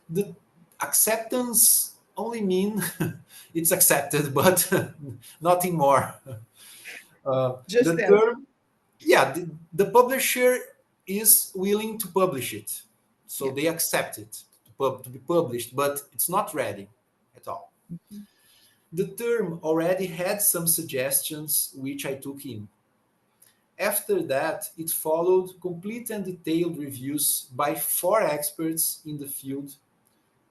The acceptance only mean it's accepted, but nothing more. Just The that. term, yeah, the publisher is willing to publish it, so Yeah. they accept it to be published, but it's not ready at all. Mhm. The term already had some suggestions which I took in. After that, it followed complete and detailed reviews by 4 experts in the field,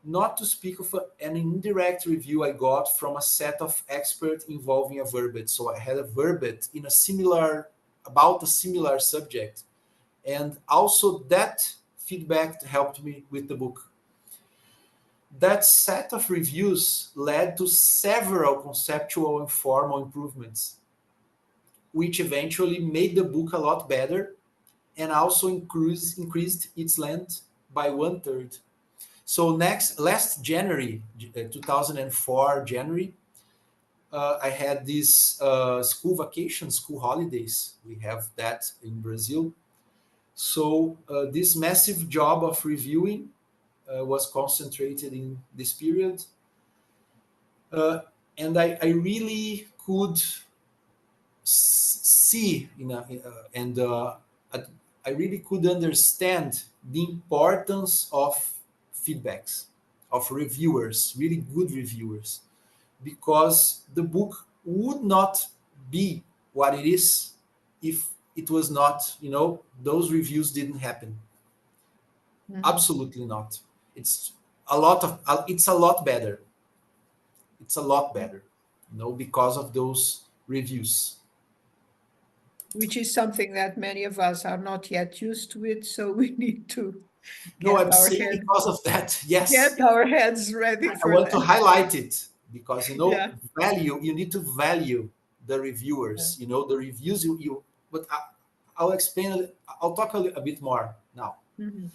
not to speak of an indirect review I got from a set of experts involving a verbet. So I had a verbet about a similar subject, and also that feedback helped me with the book. That set of reviews led to several conceptual and formal improvements, which eventually made the book a lot better and also increased its length by 1/3. So last January, 2004 January, I had this school vacation, school holidays. We have that in Brazil. So this massive job of reviewing was concentrated in this period. Uh, and I really could see, and I really could understand the importance of feedbacks, of reviewers, really good reviewers, because the book would not be what it is if it was not, those reviews didn't happen. Mhm. Absolutely not. It's a lot better. It's a lot better, because of those reviews. Which is something that many of us are not yet used to it, so we need to No, get I'm our saying head because of that. Yes, get our heads ready I for want to that. highlight it because Yeah. value. You need to value the Yeah. reviewers. The reviews you. But I'll explain. I'll talk a bit more now. Mhm.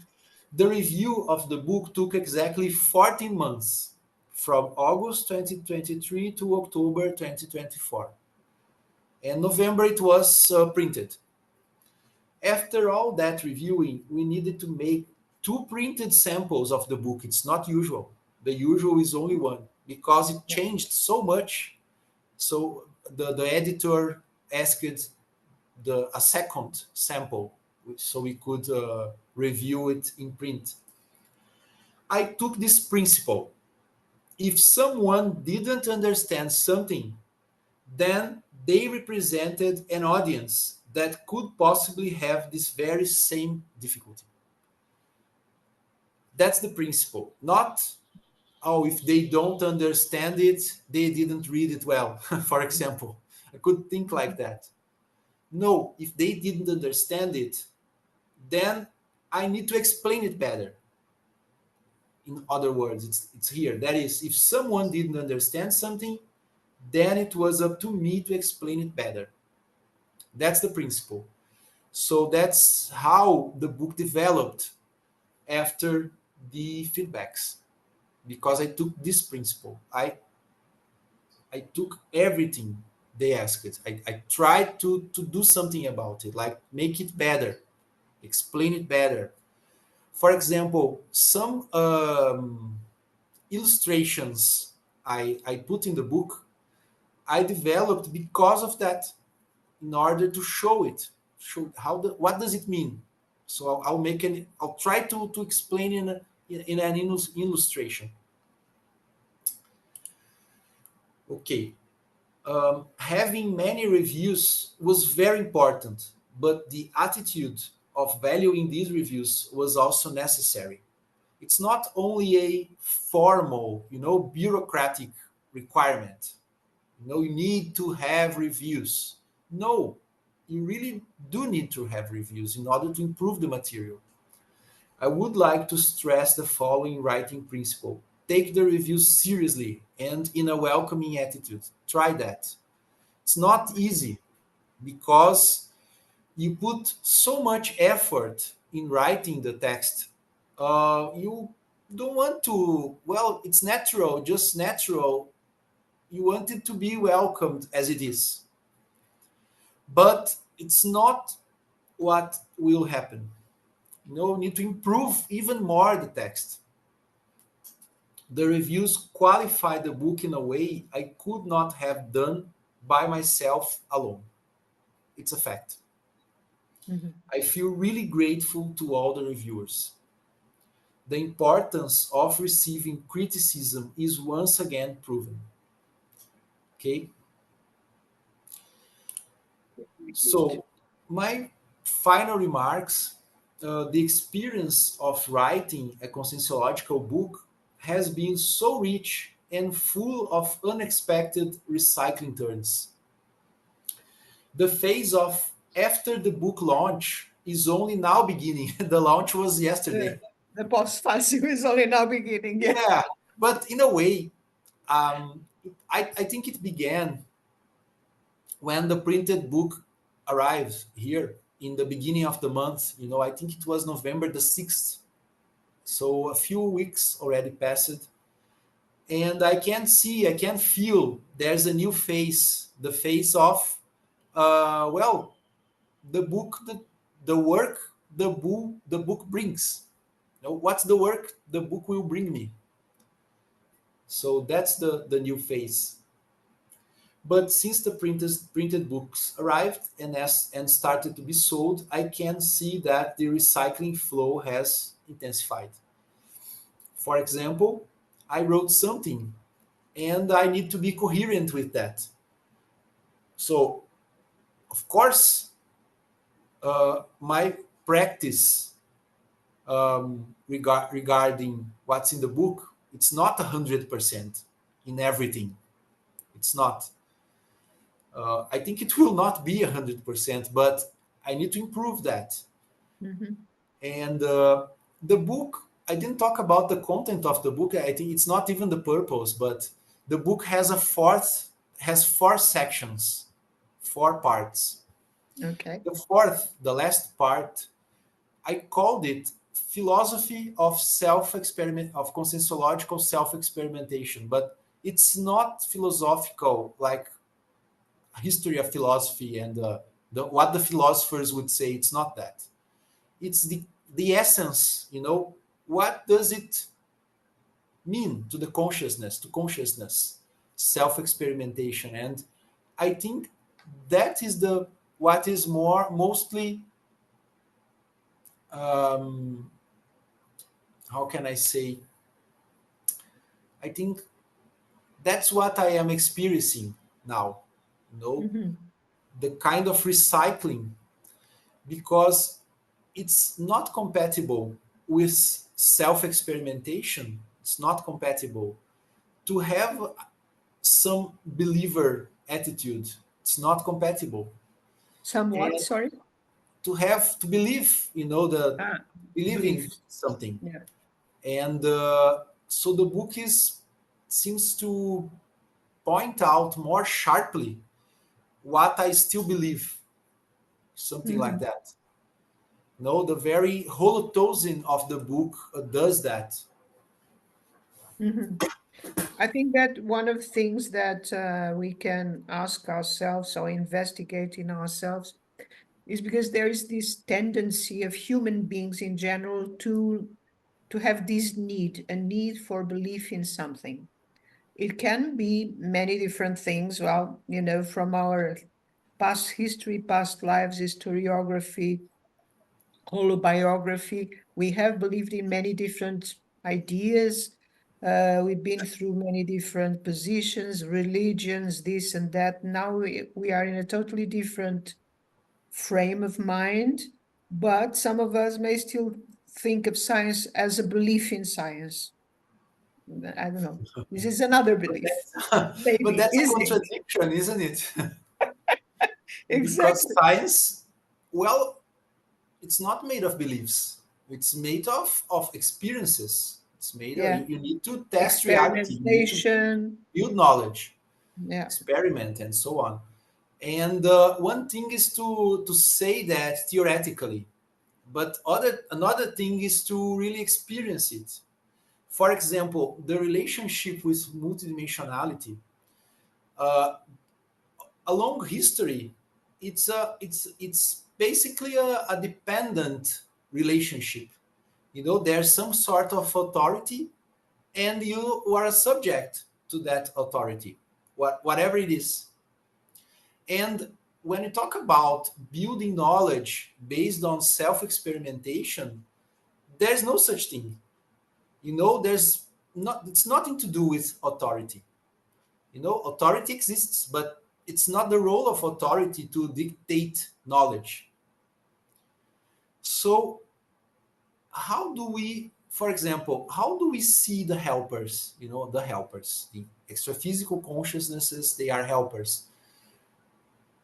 The review of the book took exactly 14 months, from August 2023 to October 2024, and November it was printed. After all that reviewing, we needed to make 2 printed samples of the book. It's not usual. The usual is only one because it Yeah. changed so much. So the editor asked a second sample so we could review it in print. I took this principle. If someone didn't understand something, then they represented an audience that could possibly have this very same difficulty. That's the principle. Not, oh, if they don't understand it, they didn't read it well, for example. I could think like that. No, if they didn't understand it, then I need to explain it better. In other words, it's here. That is, if someone didn't understand something, then it was up to me to explain it better. That's the principle. So that's how the book developed after the feedbacks, because I took this principle. I took everything, they ask it. I tried to do something about it, like make it better, explain it better. For example, some illustrations I put in the book, I developed because of that, in order to show it, show what does it mean. So I'll try to explain in an illustration. Okay. Having many reviews was very important, but the attitude of valuing these reviews was also necessary. It's not only a formal, bureaucratic requirement. You need to have reviews. No, you really do need to have reviews in order to improve the material. I would like to stress the following writing principle. Take the reviews seriously and in a welcoming attitude. Try that. It's not easy because you put so much effort in writing the text. You don't want to, well, it's natural, just natural. You want it to be welcomed as it is. But it's not what will happen. You need to improve even more the text. The reviews qualify the book in a way I could not have done by myself alone. It's a fact. Mm-hmm. I feel really grateful to all the reviewers. The importance of receiving criticism is once again proven. Okay? So, my final remarks, the experience of writing a conscientiological book has been so rich and full of unexpected recycling turns. The phase of after the book launch is only now beginning. The launch was yesterday. The post-facing is only now beginning. Yeah. Yeah, but in a way, I think it began when the printed book arrived here in the beginning of the month. I think it was November the 6th. So a few weeks already passed. And I can feel there's a new face, the face of, the book, the work the book brings. What's the work the book will bring me? So that's the new face. But since the printed books arrived and started to be sold, I can see that the recycling flow has intensified. For example, I wrote something and I need to be coherent with that. So, of course, my practice regarding what's in the book, it's not 100% in everything. It's not. I think it will not be 100%, but I need to improve that. Mm-hmm. And the book, I didn't talk about the content of the book. I think it's not even the purpose, but the book has four sections, 4 parts. Okay. The last part, I called it philosophy of conscientiological self-experimentation, but it's not philosophical like history of philosophy and what the philosophers would say. It's not that. It's the essence. What does it mean to the consciousness, self-experimentation? And I think that is what is mostly how can I say? I think that's what I am experiencing now. Mm-hmm. The kind of recycling, because it's not compatible with self-experimentation. It's not compatible to have some believer attitude. It's not compatible. Somewhat, And sorry. to believe, believing Belief. something. Yeah. And so the book seems to point out more sharply what I still believe, something Mm-hmm. like that. The very holotosing of the book does that. Mm-hmm. I think that one of the things that we can ask ourselves or investigate in ourselves is because there is this tendency of human beings in general to have this need, a need for belief in something. It can be many different things. Well, from our past history, past lives, historiography, holobiography, we have believed in many different ideas. We've been through many different positions, religions, this and that. Now we are in a totally different frame of mind, but some of us may still think of science as a belief in science. I don't know. This is another belief. But Maybe, that's a is it? contradiction, isn't it? Because Exactly. science, well, it's not made of beliefs. It's made of experiences. It's made of, Yeah. you need to test reality. You need to Experimentation. build knowledge, Yeah. experiment, and so on. And one thing is to say that theoretically, but another thing is to really experience it. For example, the relationship with multidimensionality. Uh, Along history, it's basically a dependent relationship. There's some sort of authority, and you are a subject to that authority, whatever it is. And when you talk about building knowledge based on self-experimentation, there's no such thing. There's not. It's nothing to do with authority. Authority exists, but it's not the role of authority to dictate knowledge. So how do we, for example, how do we see the helpers? The extra-physical consciousnesses, they are helpers.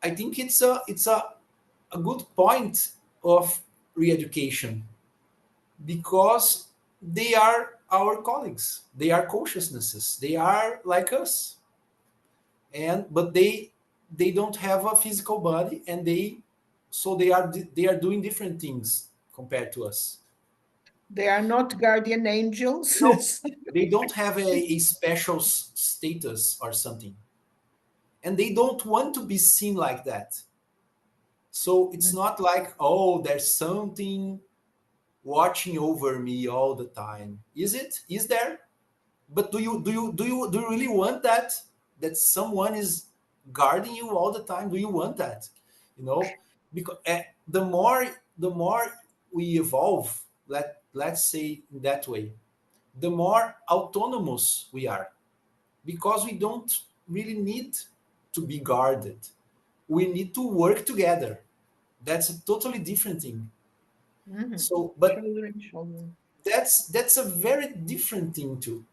I think it's a good point of re-education, because they are our colleagues, they are consciousnesses, they are like us, but they don't have a physical body, and they are doing different things compared to us. They are not guardian angels. No, they don't have a special status or something, and they don't want to be seen like that. So it's not like, oh, there's something watching over me all the time. Is there? But do you really want that someone is guarding you all the time? Do you want that? Because the more we evolve, let's say in that way, the more autonomous we are, because we don't really need to be guarded. We need to work together. That's a totally different thing. Mhm. So, but Shoulder and shoulder. that's a very different thing too.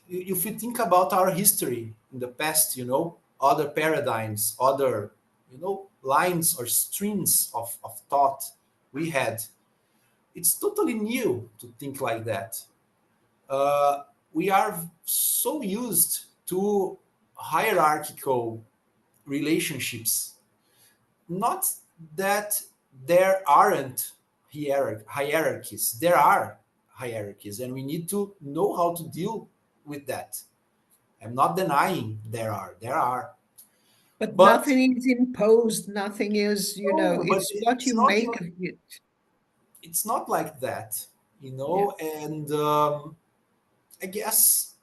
If you think about our history in the past, other paradigms, other, lines or streams of thought we had, it's totally new to think like that. Uh, we are so used to hierarchical relationships. Not that there aren't hierarchies. There are hierarchies, and we need to know how to deal with that. I'm not denying there are. There are. But But nothing is imposed. Nothing is, no, but it's what it's you not make of it. it's not like that, Yeah. and I guess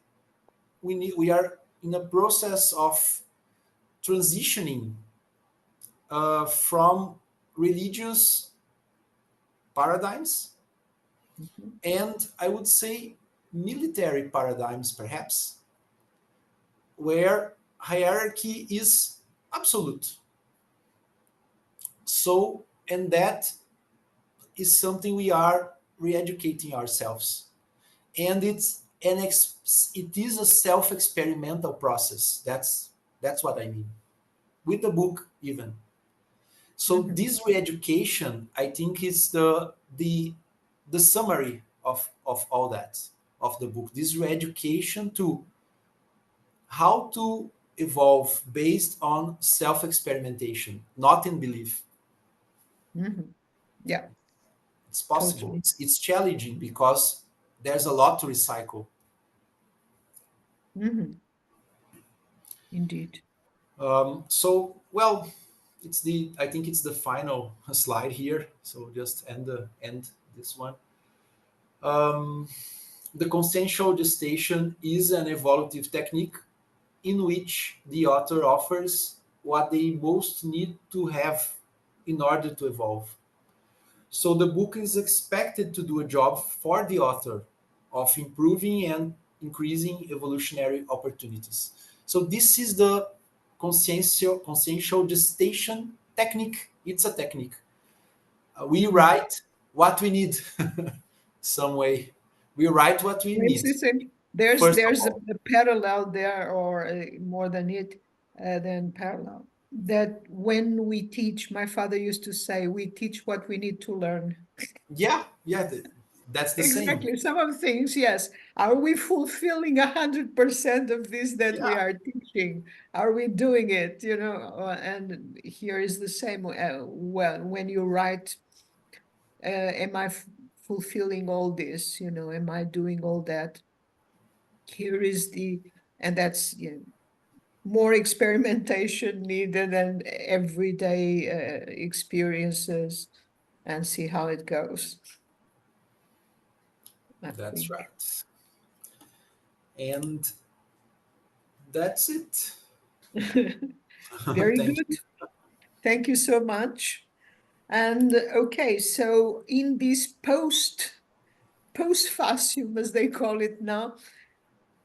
we are in a process of transitioning from religious paradigms, Mhm. and I would say military paradigms, perhaps, where hierarchy is absolute. So, and that is something we are re-educating ourselves, and it is a self-experimental process. That's what I mean with the book even. So Mhm. this re-education, I think, is the summary of all that, of the book. This re-education to how to evolve based on self-experimentation, not in belief. Mhm. Yeah, It's possible. totally. It's challenging because there's a lot to recycle. Mhm. Indeed. So, well, I think it's the final slide here. So just end this one. Um, the consciential gestation is an evolutive technique in which the author offers what they most need to have in order to evolve. So the book is expected to do a job for the author of improving and increasing evolutionary opportunities. So this is the consciential gestation technique. It's a technique. We write what we need some way. We write what we It's need, the same. There's first of there's a, all. a parallel there, or more than it than parallel. That when we teach, my father used to say, we teach what we need to learn. Yeah, yeah, that's the same. Exactly. Some of things, yes. Are we fulfilling 100% of this that we Yeah, are teaching? Are we doing it? And here is the same. Well, when you write, am I fulfilling all this? Am I doing all that? Here is and that's more experimentation needed and everyday experiences, and see how it goes, I that's think. right. And that's it. Very Thank good. you. Thank you so much. And okay, so in this post factum, as they call it now,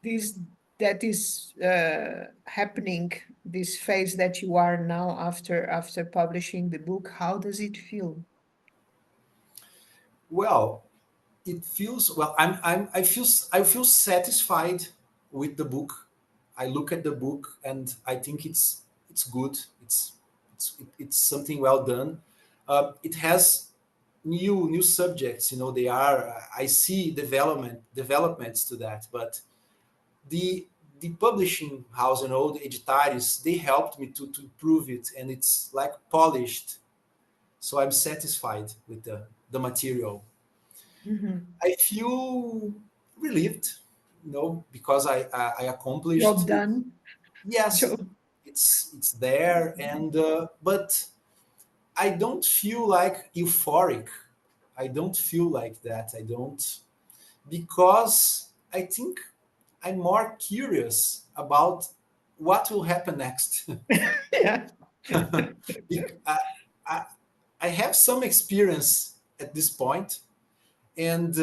this that is happening, this phase that you are now after publishing the book, how does it feel? Well, it feels well. I feel satisfied with the book. I look at the book and I think it's good. It's something well done. It has new subjects. They are. I see developments to that, but the the publishing house, the editaris, they helped me to improve it, and it's like polished. So I'm satisfied with the material. Mhm. I feel relieved, because I Job accomplished it. done. Yes, Job. it's there, and but I don't feel like euphoric. I don't feel like that. I don't, because I think I'm more curious about what will happen next. Yeah. I, I, I have some experience at this point, and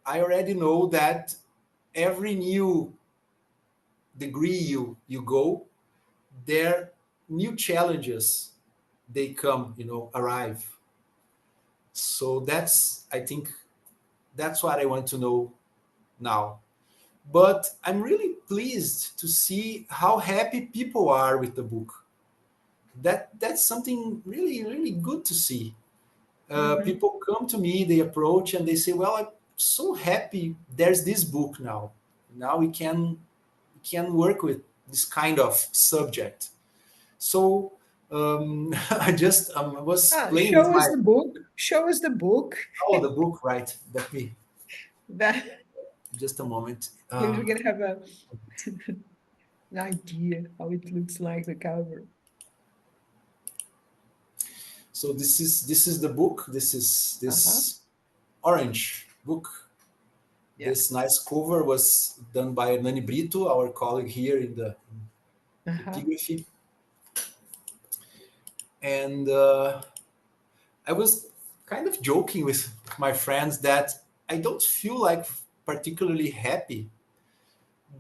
I already know that every new degree you go, there new challenges they come, arrive. So I think that's what I want to know now. But I'm really pleased to see how happy people are with the book. That's something really really good to see. Mhm. People come to me, they approach, and they say, "Well, I'm so happy. There's this book now. Now we can work with this kind of subject." So I just was playing with Show us my the book. Show us the book. the book, right? Let me That just a moment. we're gonna have an idea how it looks like, the cover. So this is the book. This is Uh-huh. this orange book. This Yes. nice cover was done by Nani Brito, our colleague here in the Uh-huh. epigraphy. And I was kind of joking with my friends that I don't feel like particularly happy,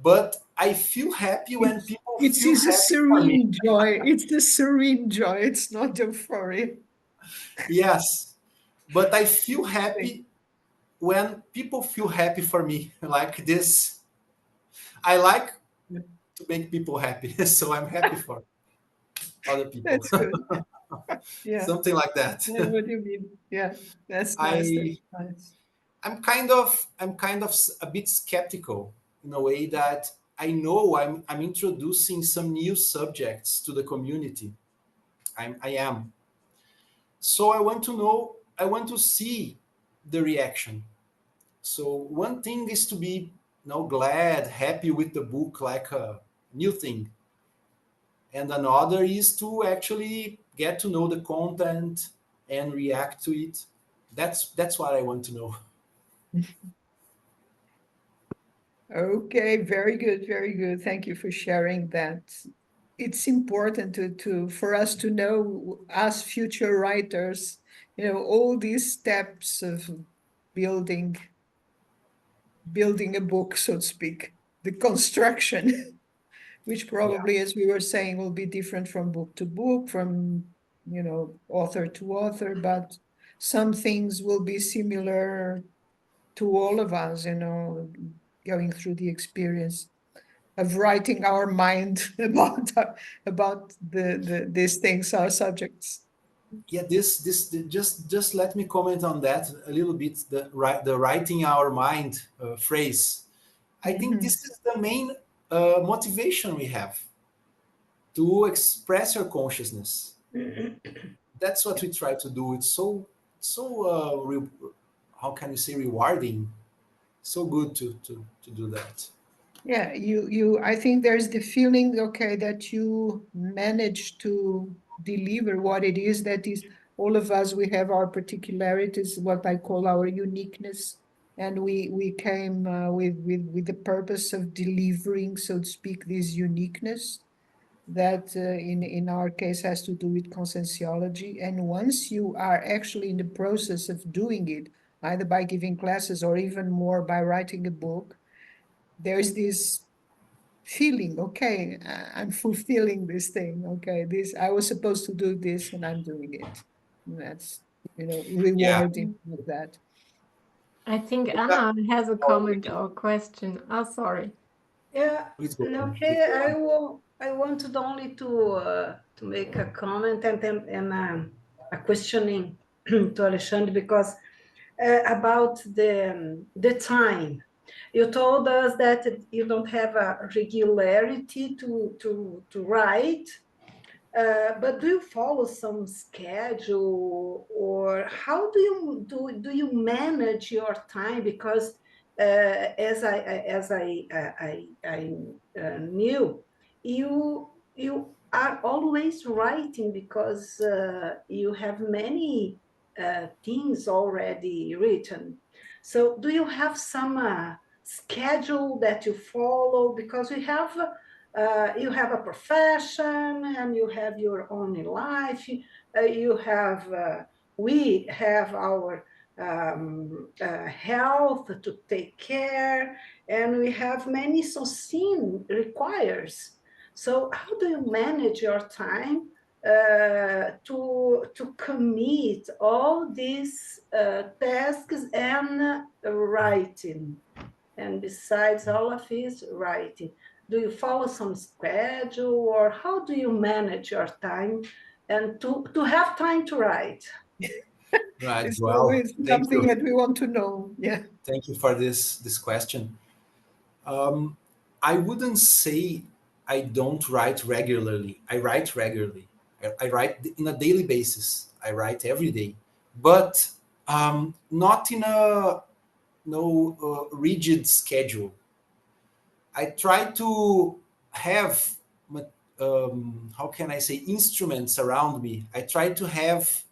but I feel happy when It's people it feel is a happy for me. serene joy. It's a serene joy. It's not euphoria. Yes, but I feel Thing. happy when people feel happy for me. Like this, I like to make people happy, so I'm happy for other people. That's good. Yeah. Something like that. Yeah, what do you mean? Yeah, that's nice. That's I nice. I'm kind of a bit skeptical in a way that I know I'm introducing some new subjects to the community. I am. So I want to know, I want to see the reaction. So one thing is to be glad, happy with the book like a new thing. And another is to actually get to know the content and react to it. That's what I want to know. Okay, very good, very good. Thank you for sharing that. It's important for us to know, as future writers, all these steps of building a book, so to speak, the construction, which probably, as we were saying, will be different from book to book, from author to author, but some things will be similar to all of us, going through the experience of writing our mind about these things, our subjects. Yeah, this just let me comment on that a little bit. The writing our mind phrase. I think this is the main motivation we have to express your consciousness. That's what we try to do. It's how can you say, rewarding, so good to do that. Yeah, I think there's the feeling, okay, that you manage to deliver what it is that is. All of us, we have our particularities, what I call our uniqueness, and we came with the purpose of delivering, so to speak, this uniqueness that in our case has to do with conscientiology. And once you are actually in the process of doing it, either by giving classes or even more by writing a book, there's this feeling, okay, I'm fulfilling this thing. Okay, this, I was supposed to do this and I'm doing it. And that's, Yeah. rewarding with that. I think Anna has a comment or question. Oh, sorry. Yeah, Please go on. okay. I wanted only to make a comment and a questioning to Alexandre, because about the time. You told us that you don't have a regularity to write, but do you follow some schedule, or how do you manage your time? Because as I knew, you are always writing, because you have many things already written. So do you have some schedule that you follow? Because you have a profession and you have your own life. You have we have our health to take care, and we have many scene requires. So how do you manage your time to commit all these tasks and writing? And besides all of this, writing, do you follow some schedule, or how do you manage your time and to have time to write? Right. It's Well, always thank something you. that we want to know. Yeah. Thank you for this question. I wouldn't say I don't write regularly. I write regularly. I write in a daily basis. I write every day, but not in a no rigid schedule. I try to have how can I say, instruments around me. I try to have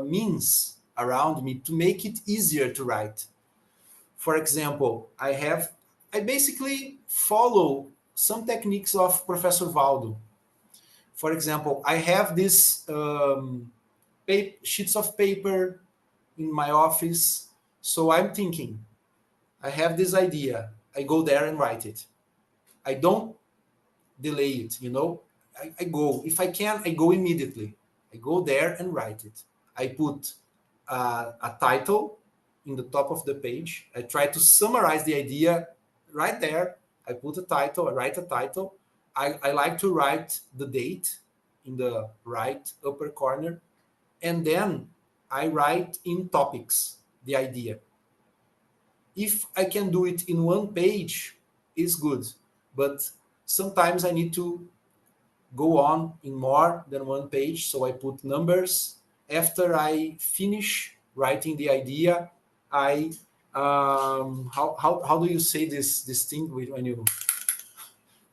means around me to make it easier to write. For example, I basically follow some techniques of Professor Valdo. For example, I have these sheets of paper in my office. So I'm thinking, I have this idea. I go there and write it. I don't delay it, I go. If I can, I go immediately. I go there and write it. I put a title in the top of the page. I try to summarize the idea right there. I put a title, I write a title. I like to write the date in the right upper corner. And then I write in topics the idea. If I can do it in one page, is good. But sometimes I need to go on in more than one page. So I put numbers. After I finish writing the idea, I how do you say this thing when you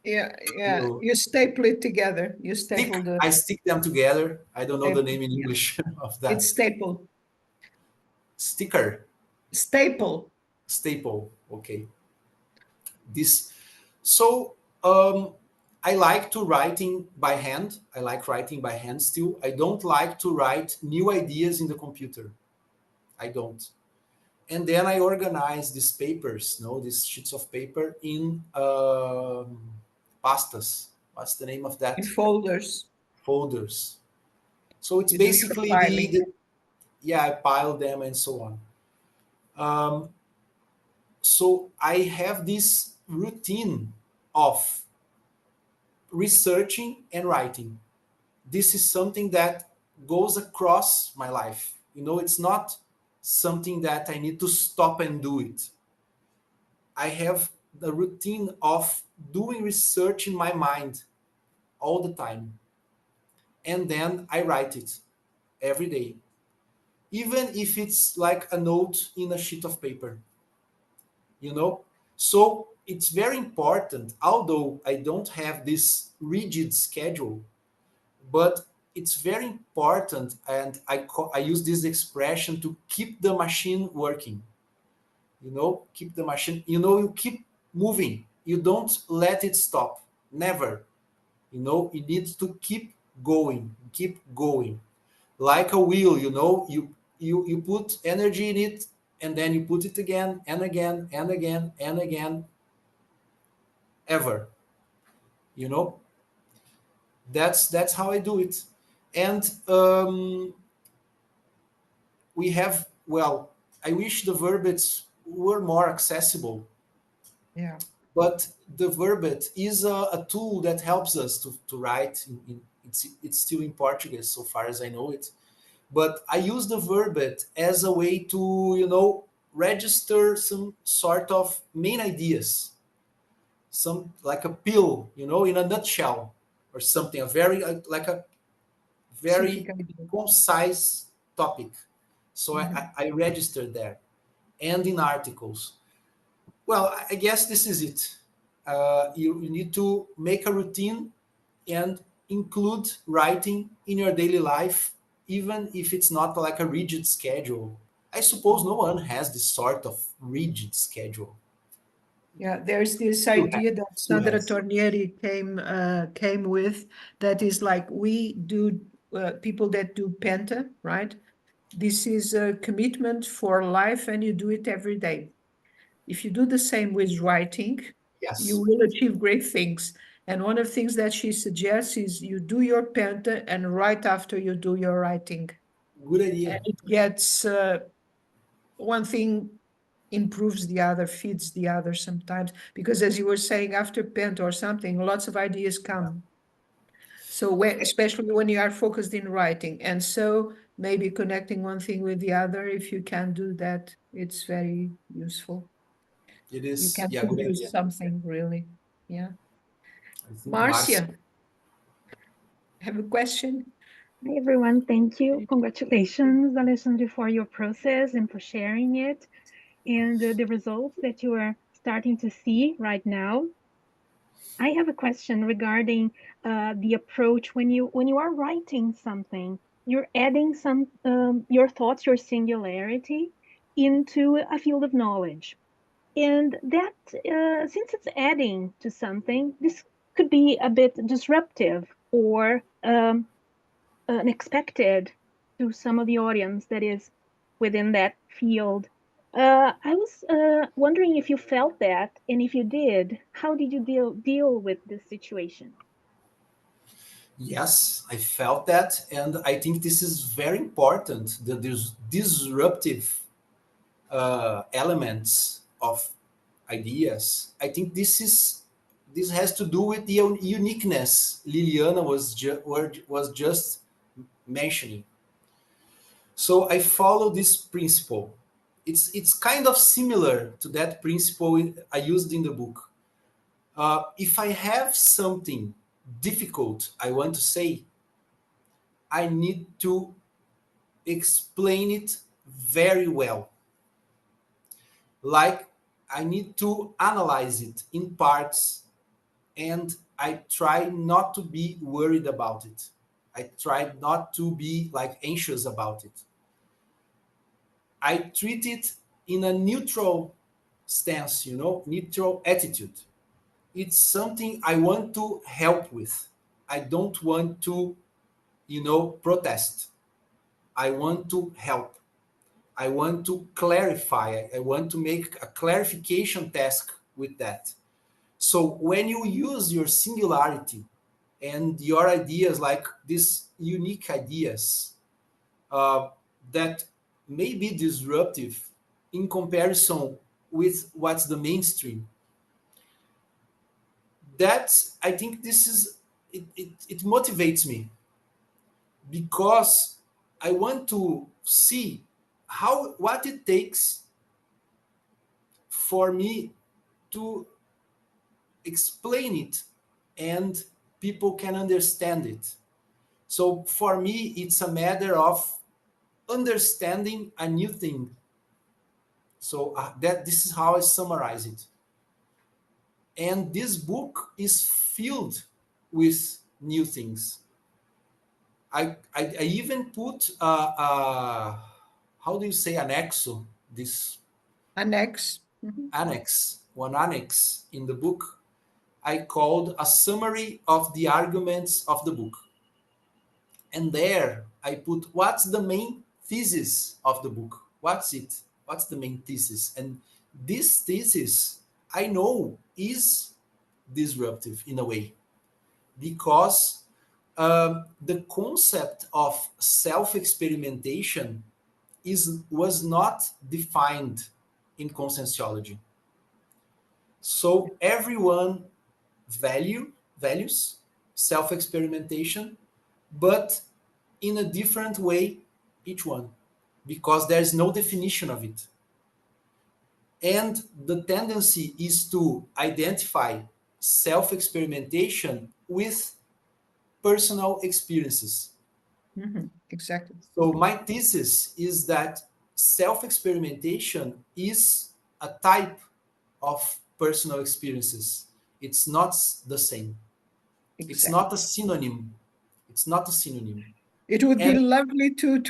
You staple it together. You stick? staple the. I stick them together. I don't know the Staple, name in yeah. English of that. It's staple. Sticker. Staple. Staple. Okay. This. So I like to writing by hand. I like writing by hand still. I don't like to write new ideas in the computer. I don't. And then I organize these papers, these sheets of paper in pastas. What's the name of that? In folders. Folders. So it's You do your basically filing. I pile them and so on. So I have this routine of researching and writing. This is something that goes across my life. It's not something that I need to stop and do it. I have the routine of doing research in my mind all the time. And then I write it every day, even if it's like a note in a sheet of paper. So it's very important, although I don't have this rigid schedule, but it's very important, and I use this expression to keep the machine working. Keep the machine, you keep moving. You don't let it stop. Never. It needs to keep going, like a wheel. You put energy in it, and then you put it again and again and again and again, ever. That's how I do it. And we have, well, I wish the verbets were more accessible. Yeah. But the verbet is a tool that helps us to write. It's still in Portuguese, so far as I know it. But I use the verbet as a way to, register some sort of main ideas, some like a pill, in a nutshell, or something, a very very concise topic. So I registered there, and in articles. Well, I guess this is it. You need to make a routine and include writing in your daily life, even if it's not like a rigid schedule. I suppose no one has this sort of rigid schedule. Yeah, there's this idea that Sandra Tornieri came with, that is like, we do, people that do Penta, right? This is a commitment for life, and you do it every day. If you do the same with writing, you will achieve great things. And one of the things that she suggests is you do your Penta, and right after you do your writing. Good idea. And it gets, one thing improves the other, feeds the other sometimes, because as you were saying, after Penta or something, lots of ideas come. So especially when you are focused in writing, and so maybe connecting one thing with the other, if you can do that, it's very useful. It is. You can Yeah, produce something really. Yeah. Marcia, Marcia, have a question? Hi, everyone. Thank you. Congratulations, Alexandre, for your process and for sharing it and the results that you are starting to see right now. I have a question regarding the approach when you are writing something. You're adding some your thoughts, your singularity into a field of knowledge, and that since it's adding to something, this could be a bit disruptive or unexpected to some of the audience that is within that field. I was wondering if you felt that, and if you did, how did you deal with this situation? Yes, I felt that, and I think this is very important. The disruptive elements of ideas. I think this has to do with the uniqueness Liliana was just mentioning. So I follow this principle. It's kind of similar to that principle I used in the book. If I have something difficult I want to say, I need to explain it very well. like I need to analyze it in parts, and I try not to be worried about it. I try not to be like anxious about it. I treat it in a neutral stance, you know, neutral attitude. It's something I want to help with. I don't want to, you know, protest. I want to help. I want to clarify. I want to make a clarification task with that. So when you use your singularity and your ideas, like these unique ideas uh, that may be disruptive in comparison with what's the mainstream, that's, I think this is, it motivates me, because I want to see what it takes for me to explain it and people can understand it. So for me, it's a matter of understanding a new thing. So that this is how I summarize it. And this book is filled with new things. I even put how do you say annexo? This Annex. Mhm. one annex in the book. I called a summary of the arguments of the book. And there I put what's the main thesis of the book. What's it? What's the main thesis? And this thesis, I know, is disruptive in a way, because the concept of self-experimentation was not defined in conscientiology. So everyone values self-experimentation, but in a different way, each one, because there's no definition of it. And the tendency is to identify self-experimentation with personal experiences. Mhm. Exactly. So my thesis is that self-experimentation is a type of personal experiences. It's not the same. It's Exactly. not a synonym. It's not a synonym. It would be And lovely to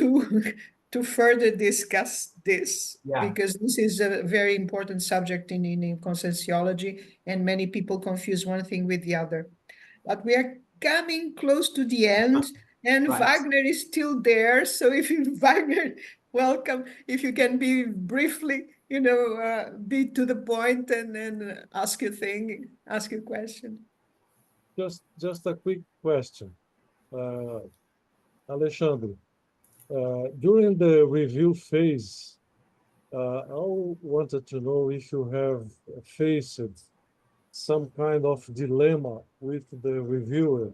to further discuss this, yeah, because this is a very important subject in conscientiology, and many people confuse one thing with the other. But we are coming close to the end, and right. Wagner is still there. So if you, Wagner, welcome. If you can be briefly, be to the point, and ask your thing, ask your question. Just a quick question, Alexandre. During the review phase, I wanted to know if you have faced some kind of dilemma with the reviewer.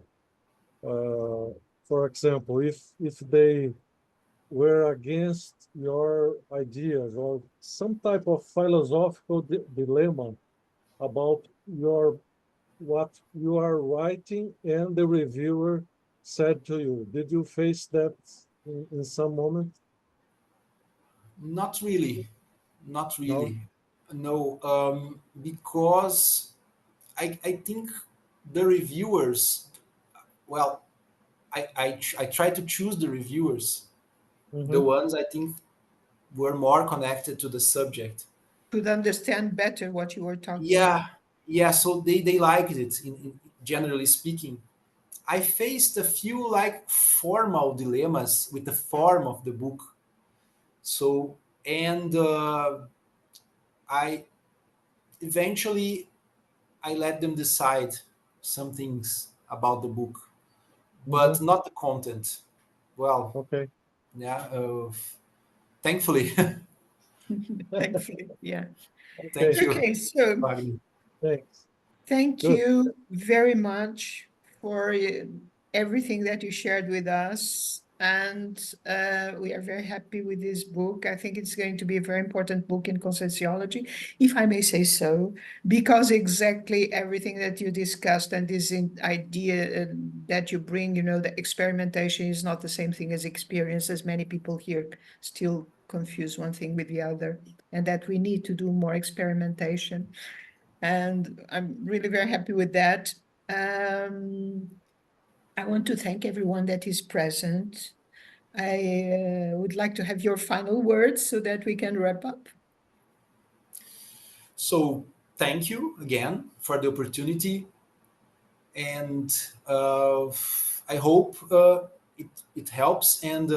For example, if they were against your ideas or some type of philosophical dilemma about what you are writing and the reviewer said to you. Did you face that in some moment? Not really. Not No? really. No, because I think the reviewers, well, I try to choose the reviewers, the Mm-hmm. ones I think were more connected to the subject. Could understand better what you were talking about. Yeah, yeah. So they liked it. Generally speaking, I faced a few like formal dilemmas with the form of the book. So and I eventually I let them decide some things about the book, Mm-hmm. but not the content. Well, Okay. yeah. Thankfully, Thankfully, yeah. Okay. thank you, Okay, so Wagner. Thanks. thank Good. you very much for everything that you shared with us. And we are very happy with this book. I think it's going to be a very important book in conscientiology, if I may say so, because exactly everything that you discussed and this idea that you bring, the experimentation is not the same thing as experience, as many people here still confuse one thing with the other, and that we need to do more experimentation. And I'm really very happy with that. I want to thank everyone that is present. I would like to have your final words so that we can wrap up. So thank you again for the opportunity, and I hope it helps and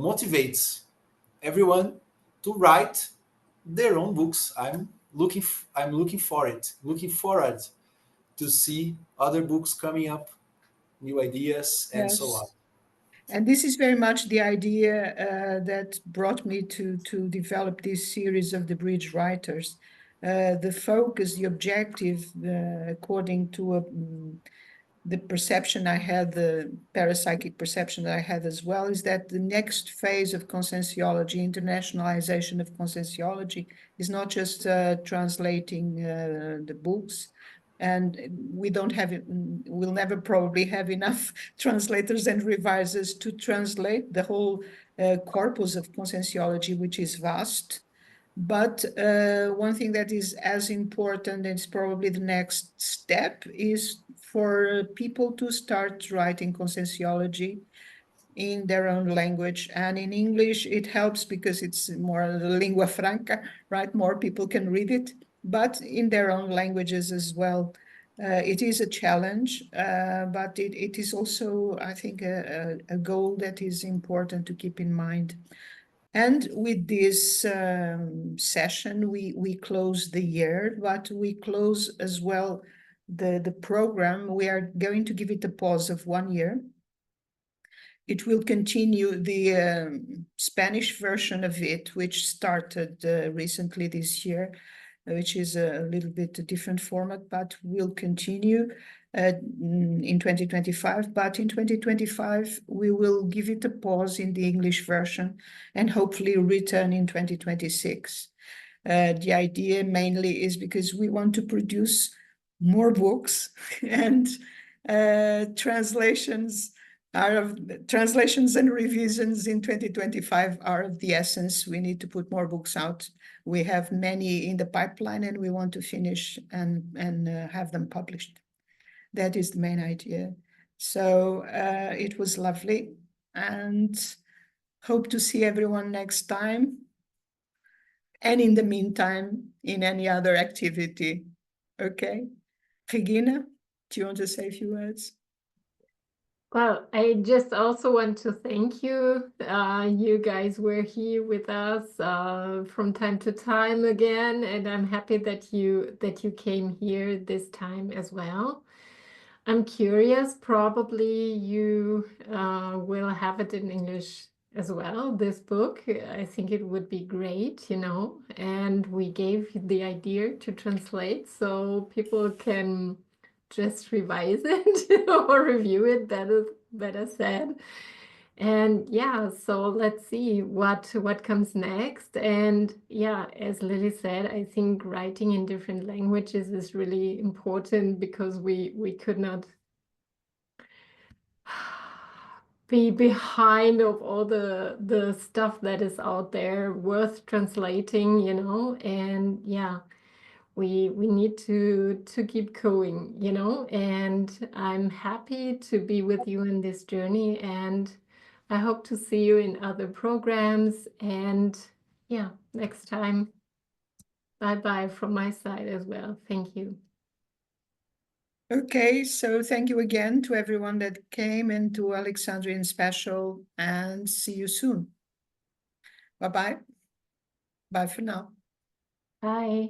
motivates everyone to write their own books. I'm looking forward to see other books coming up, new ideas, and so on. Yes. And this is very much the idea that brought me to develop this series of the Bridge Writers. The focus, the objective, according to the perception I had, the parapsychic perception that I had as well, is that the next phase of conscientiology, internationalization of conscientiology, is not just translating the books. And we'll never probably have enough translators and revisers to translate the whole corpus of conscientiology, which is vast. But one thing that is as important, and it's probably the next step, is for people to start writing conscientiology in their own language. And in English, it helps because it's more lingua franca, right? More people can read it, but in their own languages as well. It is a challenge, but it is also, I think, a goal that is important to keep in mind. And with this session, we close the year, but we close as well the program. We are going to give it a pause of 1 year. It will continue the Spanish version of it, which started recently this year, which is a little bit a different format, but will continue in 2025. But in 2025, we will give it a pause in the English version and hopefully return in 2026. The idea mainly is because we want to produce more books and translations and revisions in 2025 are of the essence. We need to put more books out. We have many in the pipeline and we want to finish and have them published. That is the main idea. So it was lovely and hope to see everyone next time. And in the meantime, in any other activity. Okay. Regina, do you want to say a few words? Well, I just also want to thank you. You guys were here with us from time to time again, and I'm happy that you came here this time as well. I'm curious, probably you will have it in English as well, this book. I think it would be great, and we gave the idea to translate so people can just revise it or review it, better said. And yeah, so let's see what comes next. And yeah, as Lily said, I think writing in different languages is really important because we could not be behind of all the stuff that is out there worth translating, and yeah, we need to keep going, and I'm happy to be with you in this journey, and I hope to see you in other programs. And yeah, next time. Bye from my side as well. Thank you. Okay, so thank you again to everyone that came and to Alexandre in special, and see you soon. Bye-bye. Bye for now. Bye.